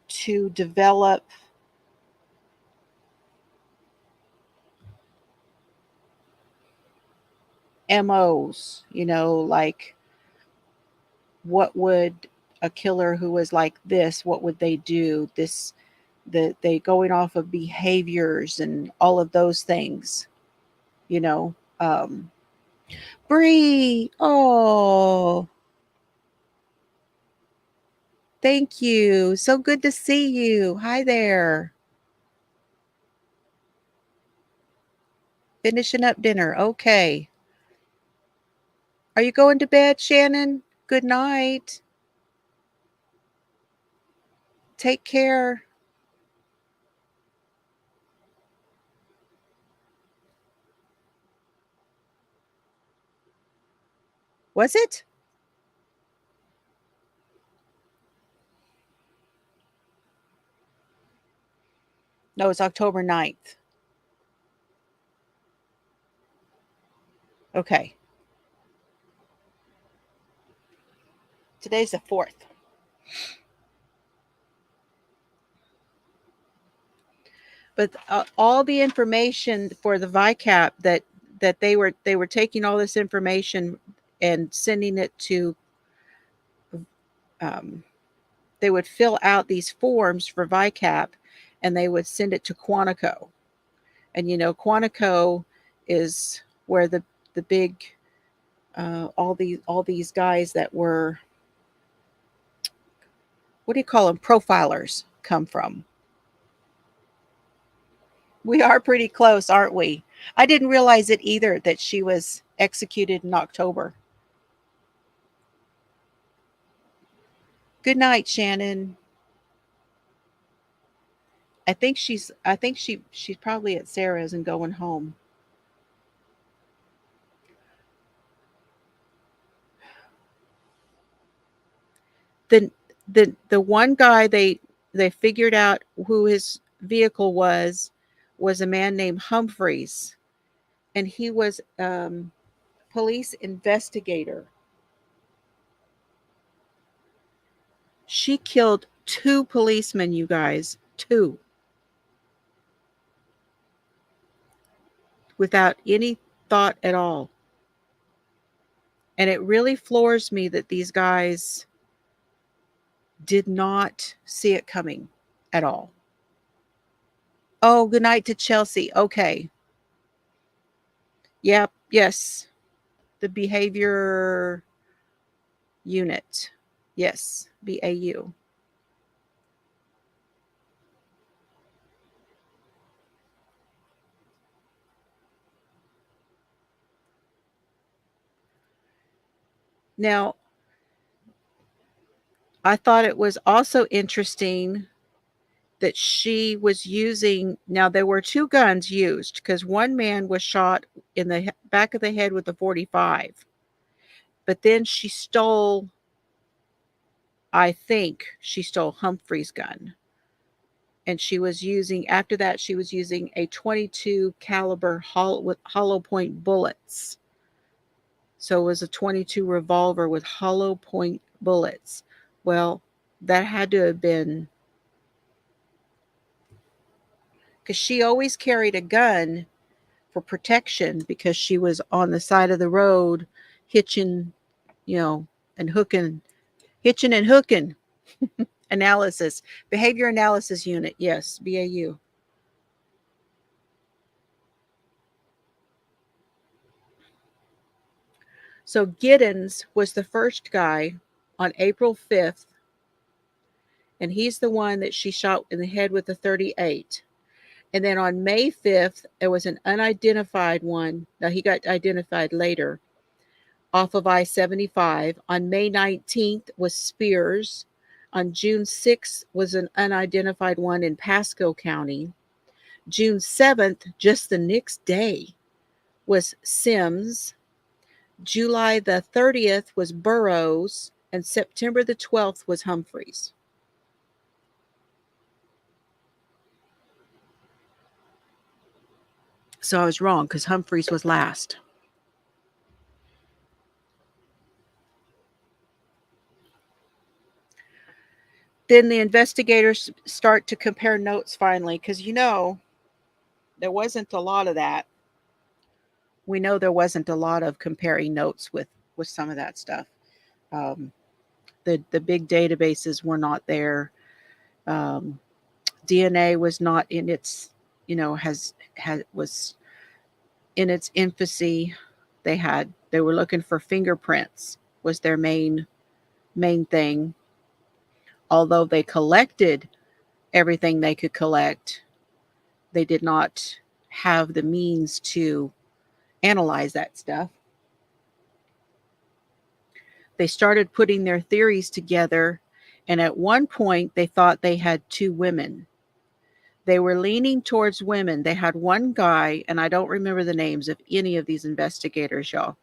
to develop MOs, like what would a killer who was like this, what would they do? They going off of behaviors and all of those things, you know. Um, Bree, oh, thank you. So good to see you. Hi there. Finishing up dinner. Okay. Are you going to bed, Shannon? Good night. Take care. Was it? No, it's October 9th. Okay. Today's the 4th. But all the information for the VICAP that they were taking all this information and sending it to, um, they would fill out these forms for VICAP and they would send it to Quantico. And Quantico is where the big, all these guys that were, what do you call them, profilers, come from. We are pretty close, aren't we? I didn't realize it either that she was executed in October. Good night, Shannon. I think she's probably at Sarah's and going home. The the one guy they figured out who his vehicle was a man named Humphreys, and he was, police investigator. She killed two policemen, you guys, two, without any thought at all. And it really floors me that these guys did not see it coming at all. Oh, good night to Chelsea. Okay. Yep. Yes. The behavior unit. Yes. BAU. Now, I thought it was also interesting that she was using, now there were two guns used because one man was shot in the back of the head with a 45. But then I think she stole Humphrey's gun. And she was using, after that, she was using a 22 caliber with hollow point bullets. So it was a 22 revolver with hollow point bullets. Well, that had to have been because she always carried a gun for protection because she was on the side of the road hitching, and hooking, hitching and hooking. Analysis, behavior analysis unit. Yes, BAU. So Giddens was the first guy on April 5th, and he's the one that she shot in the head with a 38. And then on May 5th, there was an unidentified one. Now, he got identified later off of I-75. On May 19th was Spears. On June 6th was an unidentified one in Pasco County. June 7th, just the next day, was Sims. July the 30th was Burroughs. And September the 12th was Humphreys. So I was wrong because Humphreys was last. Then the investigators start to compare notes finally because, there wasn't a lot of that. We know there wasn't a lot of comparing notes with some of that stuff. The big databases were not there. DNA was not in its, was in its infancy. They were looking for fingerprints was their main thing. Although they collected everything they could collect, they did not have the means to analyze that stuff. They started putting their theories together, and at one point they thought they had two women. They were leaning towards women. They had one guy, and I don't remember the names of any of these investigators, y'all,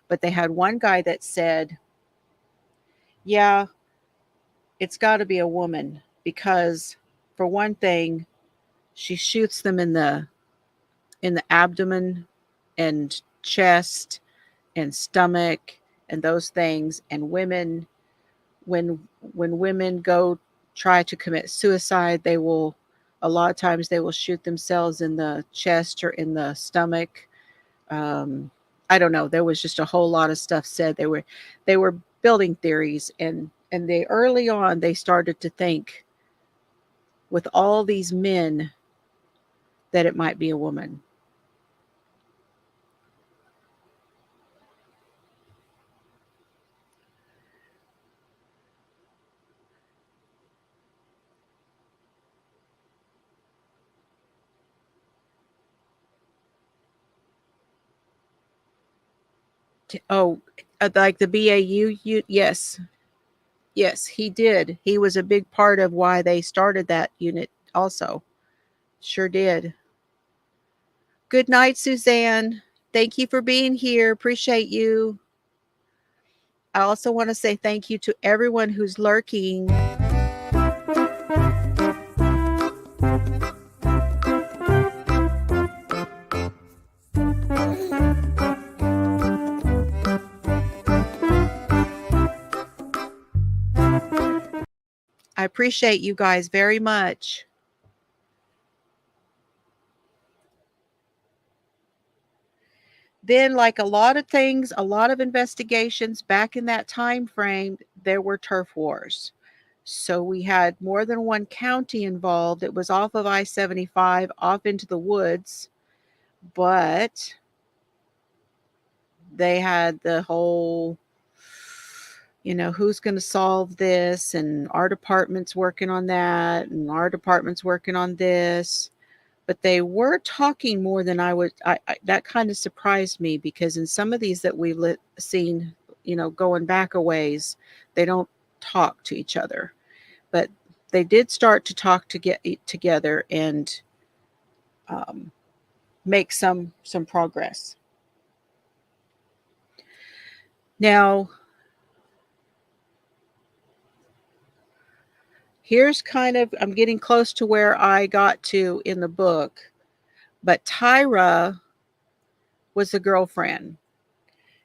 but they had one guy that said, yeah, it's got to be a woman because, for one thing, she shoots them in the abdomen and chest and stomach and those things. And women, when women go try to commit suicide, a lot of times they will shoot themselves in the chest or in the stomach. I don't know. There was just a whole lot of stuff said. They were building theories, and they early on they started to think with all these men that it might be a woman. Oh, like the BAU, yes. Yes, he did. He was a big part of why they started that unit also. Sure did. Good night, Suzanne. Thank you for being here. Appreciate you. I also want to say thank you to everyone who's lurking. I appreciate you guys very much. Then, like a lot of things, a lot of investigations back in that time frame, there were turf wars. So we had more than one county involved. It was off of I-75, off into the woods, but they had the whole, who's going to solve this, and our department's working on that, and our department's working on this. But they were talking more than I that kind of surprised me, because in some of these that we've seen, going back a ways, they don't talk to each other. But they did start to talk to get together and make some progress. Now, here's I'm getting close to where I got to in the book, but Tyra was a girlfriend,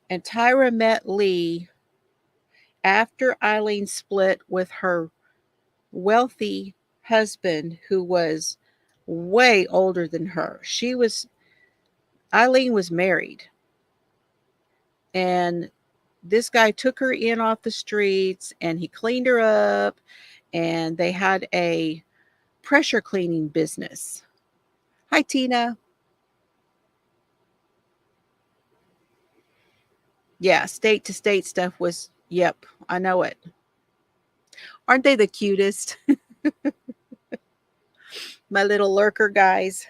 and Tyra met Lee after Aileen split with her wealthy husband, who was way older than her. Aileen was married, and this guy took her in off the streets and he cleaned her up, and they had a pressure cleaning business. Hi, Tina. Yeah, state to state stuff was, yep, I know it. Aren't they the cutest? My little lurker guys.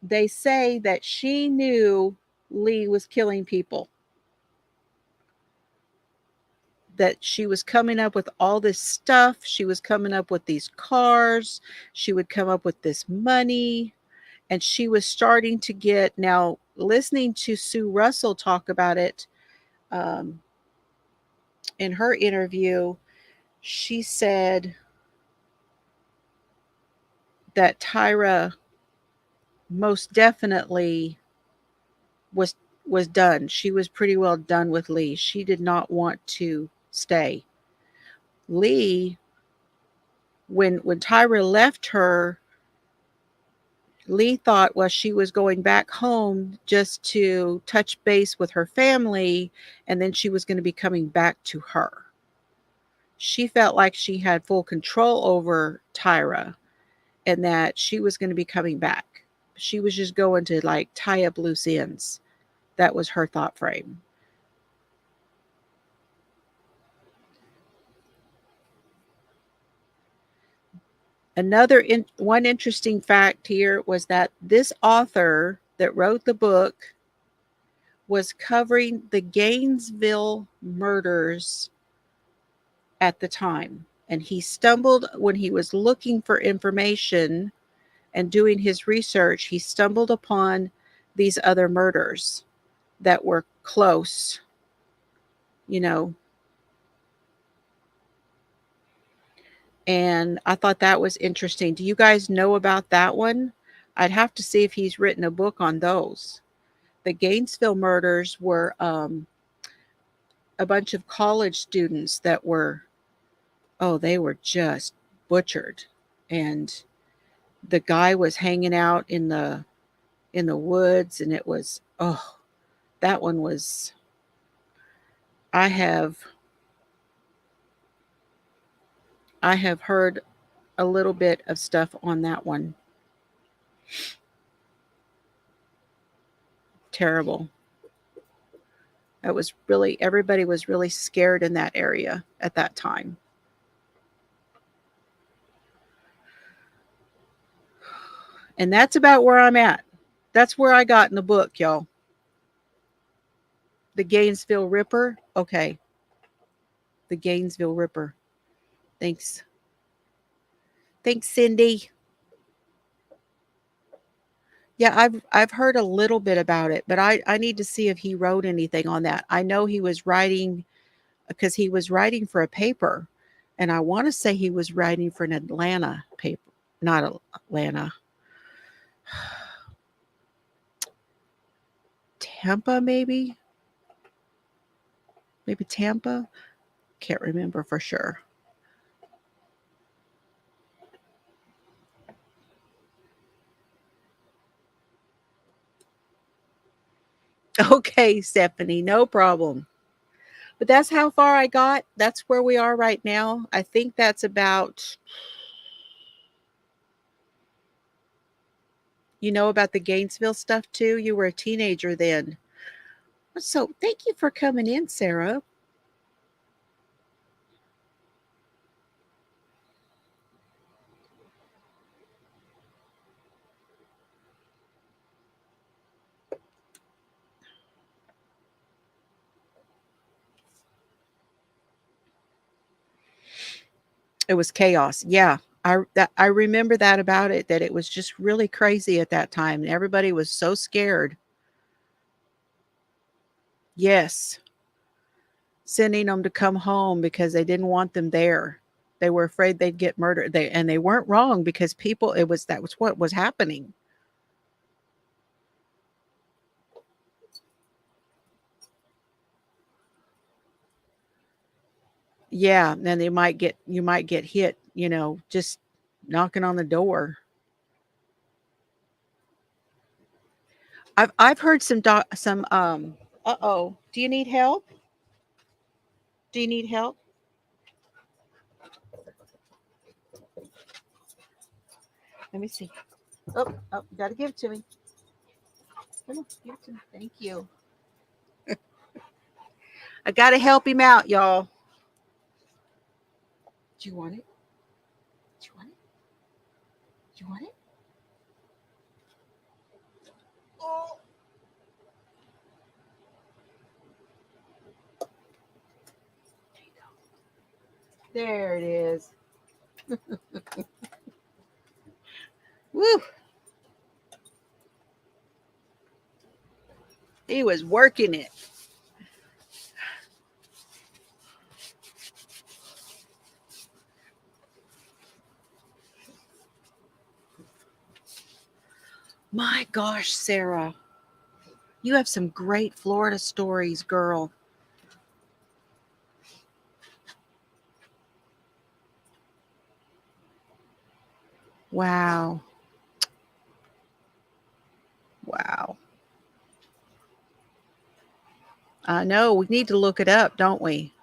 They say that she knew Lee was killing people, that she was coming up with all this stuff. She was coming up with these cars. She would come up with this money. And she was starting to get, now listening to Sue Russell talk about it um, in her interview, she said that Tyra most definitely was was done. She was pretty well done with Lee. She did not want to stay. Lee, when Tyra left her, Lee thought, well, she was going back home just to touch base with her family, and then she was going to be coming back to her. She felt like she had full control over Tyra and that she was going to be coming back. She was just going to like tie up loose ends. That was her thought frame. One interesting fact here was that this author that wrote the book was covering the Gainesville murders at the time. And he stumbled when he was looking for information and doing his research, he stumbled upon these other murders that were close, you know. And I thought that was interesting. Do you guys know about that one? I'd have to see if he's written a book on those. The Gainesville murders were a bunch of college students that were, oh, they were just butchered. And the guy was hanging out in the woods, and it was, oh, that one was, I have heard a little bit of stuff on that one. Terrible. That was really, everybody was really scared in that area at that time. And that's about where I'm at. That's where I got in the book, y'all. The Gainesville Ripper. Okay. The Gainesville Ripper. Thanks. Thanks, Cindy. Yeah, I've heard a little bit about it, but I need to see if he wrote anything on that. I know he was writing because he was writing for a paper, and I want to say he was writing for an Atlanta paper, not Atlanta, Tampa, maybe Tampa. Can't remember for sure. Okay, Stephanie, no problem. But that's how far I got. That's where we are right now. I think that's about, you know, about the Gainesville stuff too. You were a teenager then. So thank you for coming in, Sarah. It was chaos. Yeah. I remember that about it, that it was just really crazy at that time. And everybody was so scared. Yes. Sending them to come home because they didn't want them there. They were afraid they'd get murdered. They weren't wrong, because people, that was what was happening. Yeah, and you might get hit, just knocking on the door. I've heard uh-oh. Do you need help? Do you need help? Let me see. Oh, you got to give it to me. Come on, give it to me. Thank you. I got to help him out, y'all. Do you want it? Do you want it? Do you want it? Oh. There it is. Woo! He was working it. My gosh, Sarah. You have some great Florida stories, girl. Wow. Wow. I know. We need to look it up, don't we?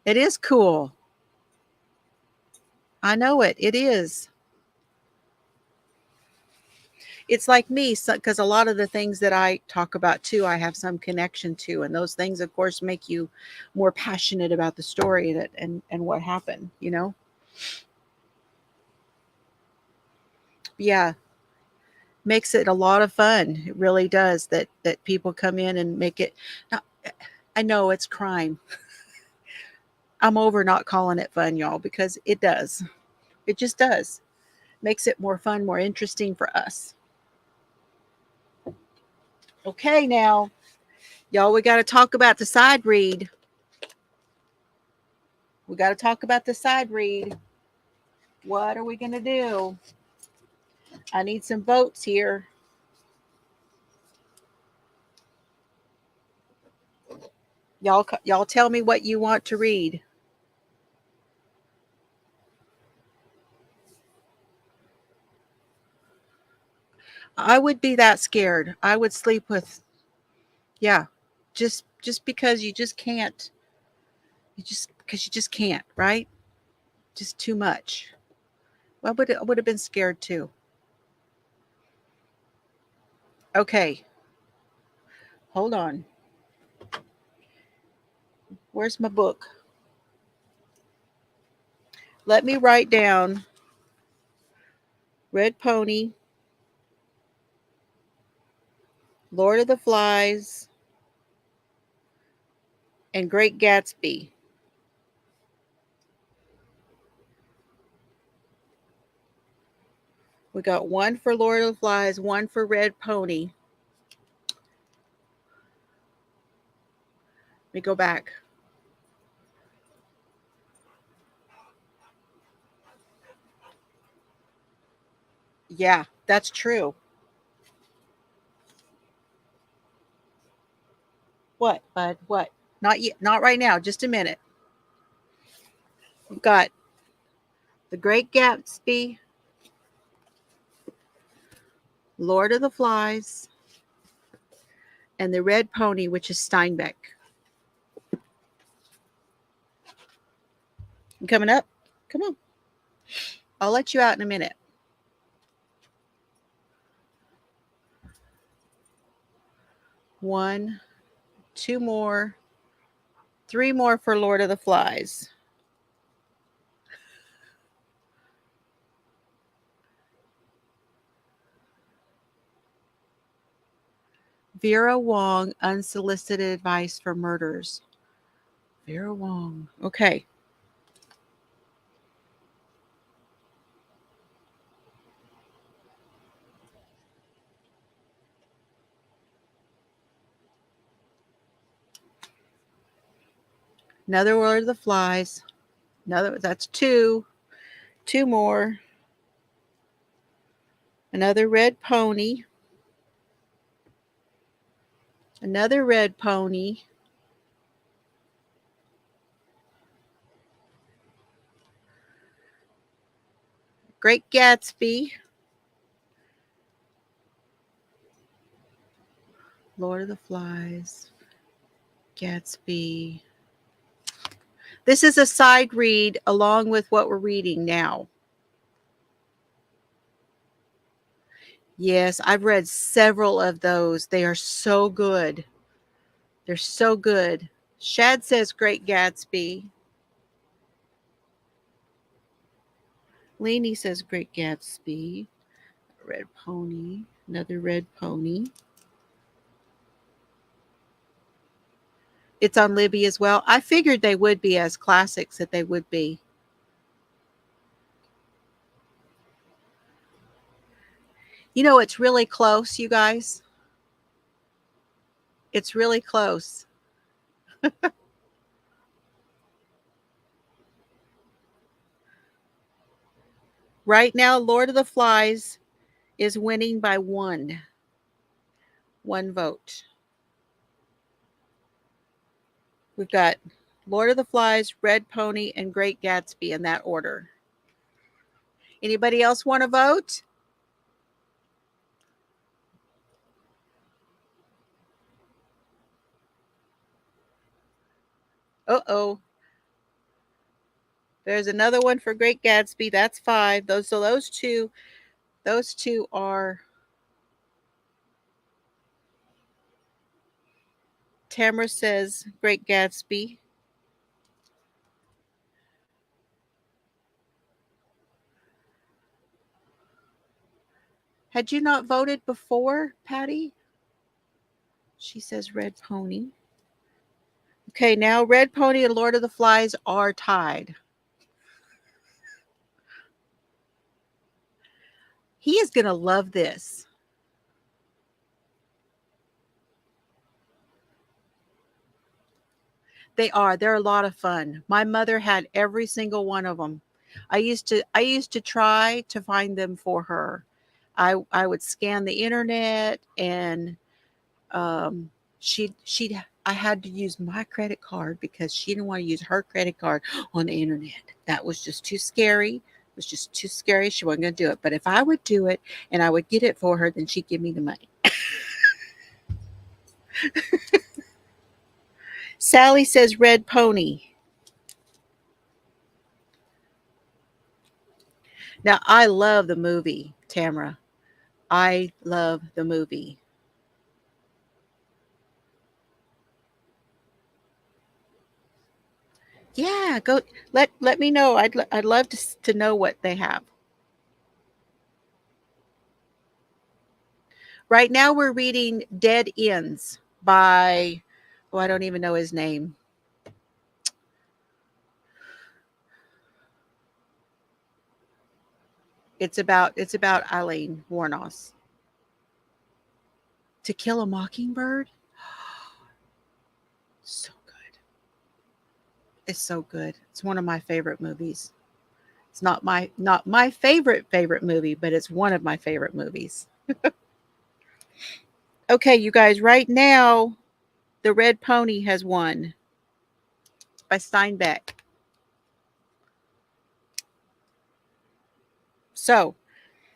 It is cool. I know it. It is. It's like me, because a lot of the things that I talk about too, I have some connection to, and those things, of course, make you more passionate about the story and what happened. Yeah, makes it a lot of fun. It really does. That people come in and make it. Now, I know it's crime. I'm over not calling it fun, y'all, because it does. It just does. Makes it more fun, more interesting for us. Okay, now, y'all, we got to talk about the side read. We got to talk about the side read. What are we going to do? I need some votes here. Y'all tell me what you want to read. I would be that scared. I would sleep with, yeah, just because you just can't. You just can't, right? Just too much. I would have been scared too. Okay, hold on. Where's my book? Let me write down Red Pony, Lord of the Flies, and Great Gatsby. We got one for Lord of the Flies, one for Red Pony. Let me go back. Yeah, that's true. What, bud? What? Not yet. Not right now. Just a minute. We've got The Great Gatsby, Lord of the Flies, and The Red Pony, which is Steinbeck. You coming up? Come on. I'll let you out in a minute. One, two more, three more for Lord of the Flies. Vera Wong, Unsolicited Advice for Murders. Vera Wong. Okay. Another Lord of the Flies. That's two. Two more. Another Red Pony. Another Red Pony. Great Gatsby, Lord of the Flies, Gatsby. This is a side read along with what we're reading now. Yes, I've read several of those. They are so good. They're so good. Shad says Great Gatsby. Lainey says Great Gatsby. Red Pony. Another Red Pony. It's on Libby as well. I figured they would be as classics that they would be. You know, it's really close, you guys. It's really close. Right now, Lord of the Flies is winning by one vote. We've got Lord of the Flies, Red Pony, and Great Gatsby in that order. Anybody else want to vote? Uh-oh. There's another one for Great Gatsby. That's 5. Those two are Tamara says Great Gatsby. Had you not voted before, Patty? She says Red Pony. Okay, now Red Pony and Lord of the Flies are tied. He is going to love this. They are. They're a lot of fun. My mother had every single one of them. I used to try to find them for her. I would scan the internet and I had to use my credit card because she didn't want to use her credit card on the internet. That was just too scary. It was just too scary. She wasn't going to do it. But if I would do it and I would get it for her, then she'd give me the money. Sally says Red Pony. Now, I love the movie, Tamara. I love the movie. Yeah, go let me know. I'd love to know what they have. Right now we're reading Dead Ends by I don't even know his name. It's about Aileen Wournos. To Kill a Mockingbird? So good. It's so good. It's one of my favorite movies. It's not my favorite movie, but it's one of my favorite movies. Okay, you guys, right now The Red Pony has won by Steinbeck. So,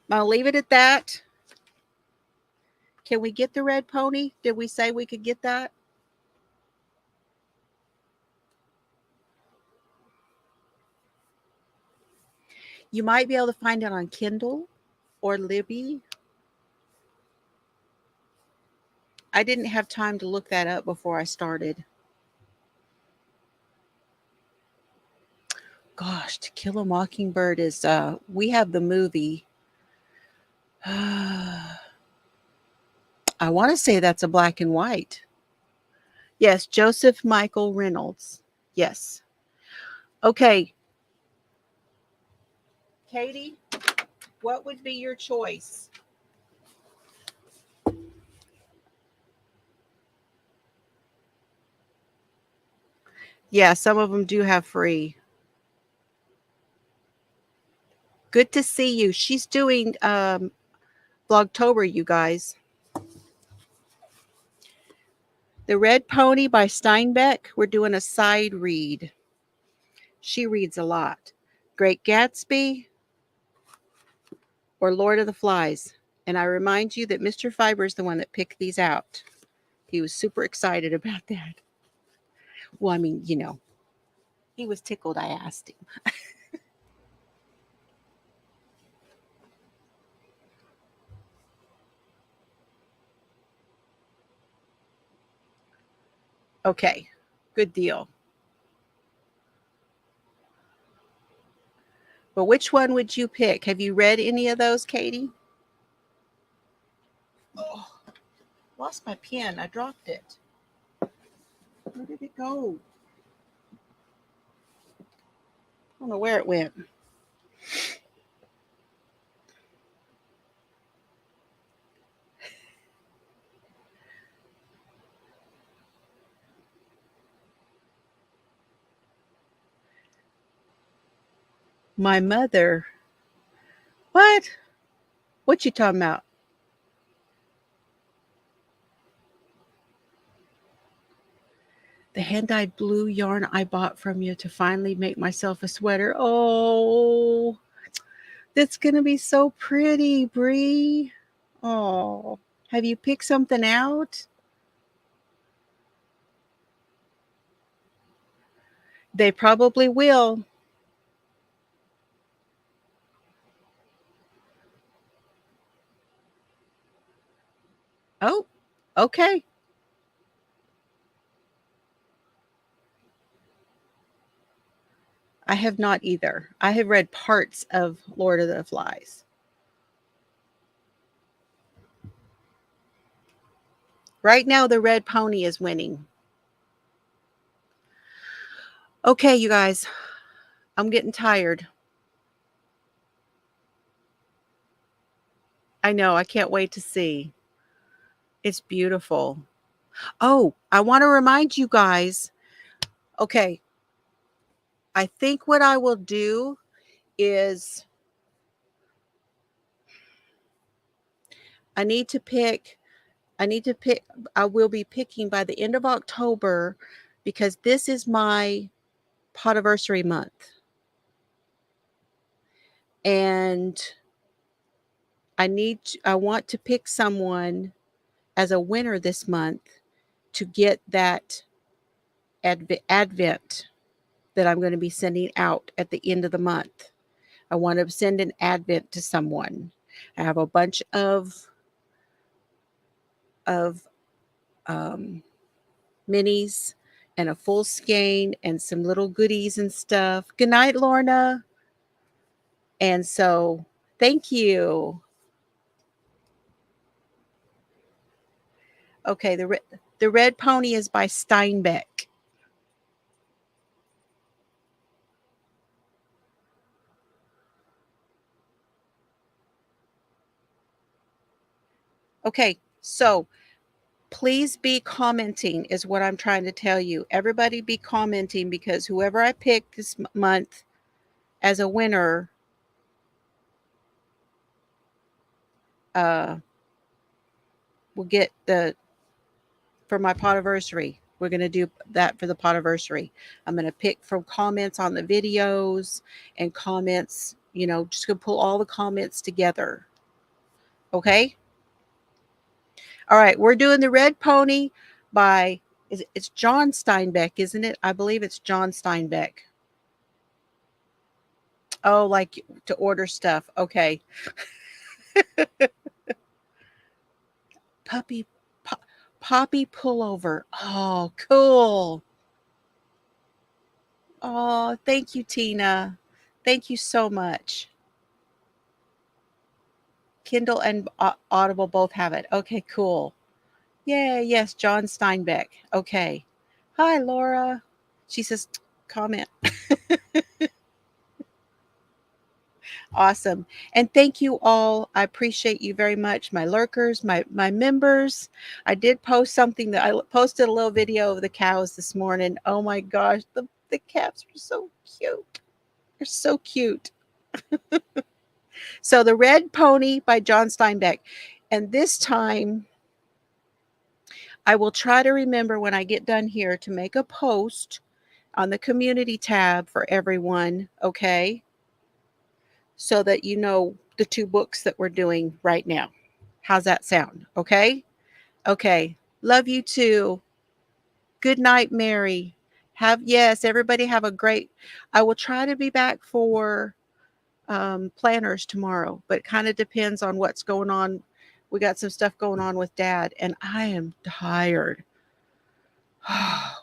I'll leave it at that. Can we get the Red Pony? Did we say we could get that? You might be able to find it on Kindle or Libby. I didn't have time to look that up before I started. Gosh, To Kill a Mockingbird is we have the movie. I want to say that's a black and white. Yes, Joseph Michael Reynolds. Yes. Okay. Katie, what would be your choice? Yeah, some of them do have free. Good to see you. She's doing Vlogtober, you guys. The Red Pony by Steinbeck. We're doing a side read. She reads a lot. Great Gatsby. or Lord of the Flies. And I remind you that Mr. Fiber is the one that picked these out. He was super excited about that. Well, I mean, he was tickled I asked him. Okay, good deal. But which one would you pick? Have you read any of those, Katie? Oh, lost my pen. I dropped it. Where did it go? I don't know where it went. My mother. What? What you talking about? The hand-dyed blue yarn I bought from you to finally make myself a sweater. Oh, that's going to be so pretty, Bree. Oh, have you picked something out? They probably will. Oh, okay. I have not either. I have read parts of Lord of the Flies. Right now, the red pony is winning. Okay, you guys, I'm getting tired. I know. I can't wait to see. It's beautiful. Oh, I want to remind you guys. Okay, I think what I will do is I need to pick. I need to pick. I will be picking by the end of October because this is my Potiversary month. And I want to pick someone as a winner this month to get that advent that I'm going to be sending out at the end of the month. I want to send an advent to someone. I have a bunch of minis and a full skein and some little goodies and stuff. Good night, Lorna. And so, thank you. Okay, the Red Pony is by Steinbeck. Okay, so please be commenting is what I'm trying to tell you. Everybody be commenting because whoever I pick this month as a winner uh, will get for my Potiversary. We're going to do that for the Potiversary. I'm going to pick from comments on the videos and comments, just going to pull all the comments together. Okay? All right, we're doing the Red Pony by it's John Steinbeck, isn't it? I believe it's John Steinbeck. Oh, like to order stuff. Okay. Puppy Poppy pullover. Oh, cool. Oh, thank you, Tina. Thank you so much. Kindle and Audible both have it. Okay, cool. Yay, yes, John Steinbeck. Okay. Hi, Laura. She says, comment. Awesome. And thank you all. I appreciate you very much. My lurkers, my members. I did post something that I posted a little video of the cows this morning. Oh my gosh, the calves are so cute. They're so cute. So the Red Pony by John Steinbeck. And this time I will try to remember when I get done here to make a post on the community tab for everyone, okay? So that you know the two books that we're doing right now. How's that sound? Okay? Okay. Love you too. Good night, Mary. Yes, everybody have a great. I will try to be back for planners tomorrow, but it kind of depends on what's going on. We got some stuff going on with Dad, and I am tired.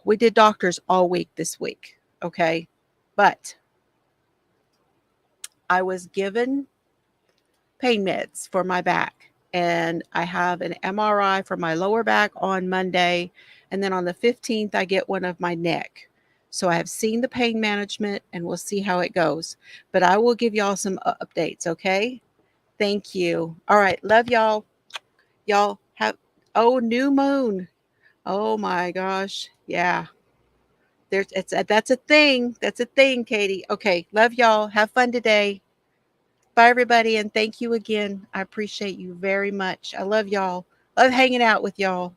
We did doctors all week this week, okay? But I was given pain meds for my back, and I have an MRI for my lower back on Monday, and then on the 15th, I get one of my neck. So I have seen the pain management, and we'll see how it goes. But I will give y'all some updates, okay? Thank you. All right, love y'all. Y'all have new moon. Oh my gosh. Yeah. That's a thing. That's a thing, Katie. Okay, love y'all. Have fun today. Bye everybody, and thank you again. I appreciate you very much. I love y'all. Love hanging out with y'all.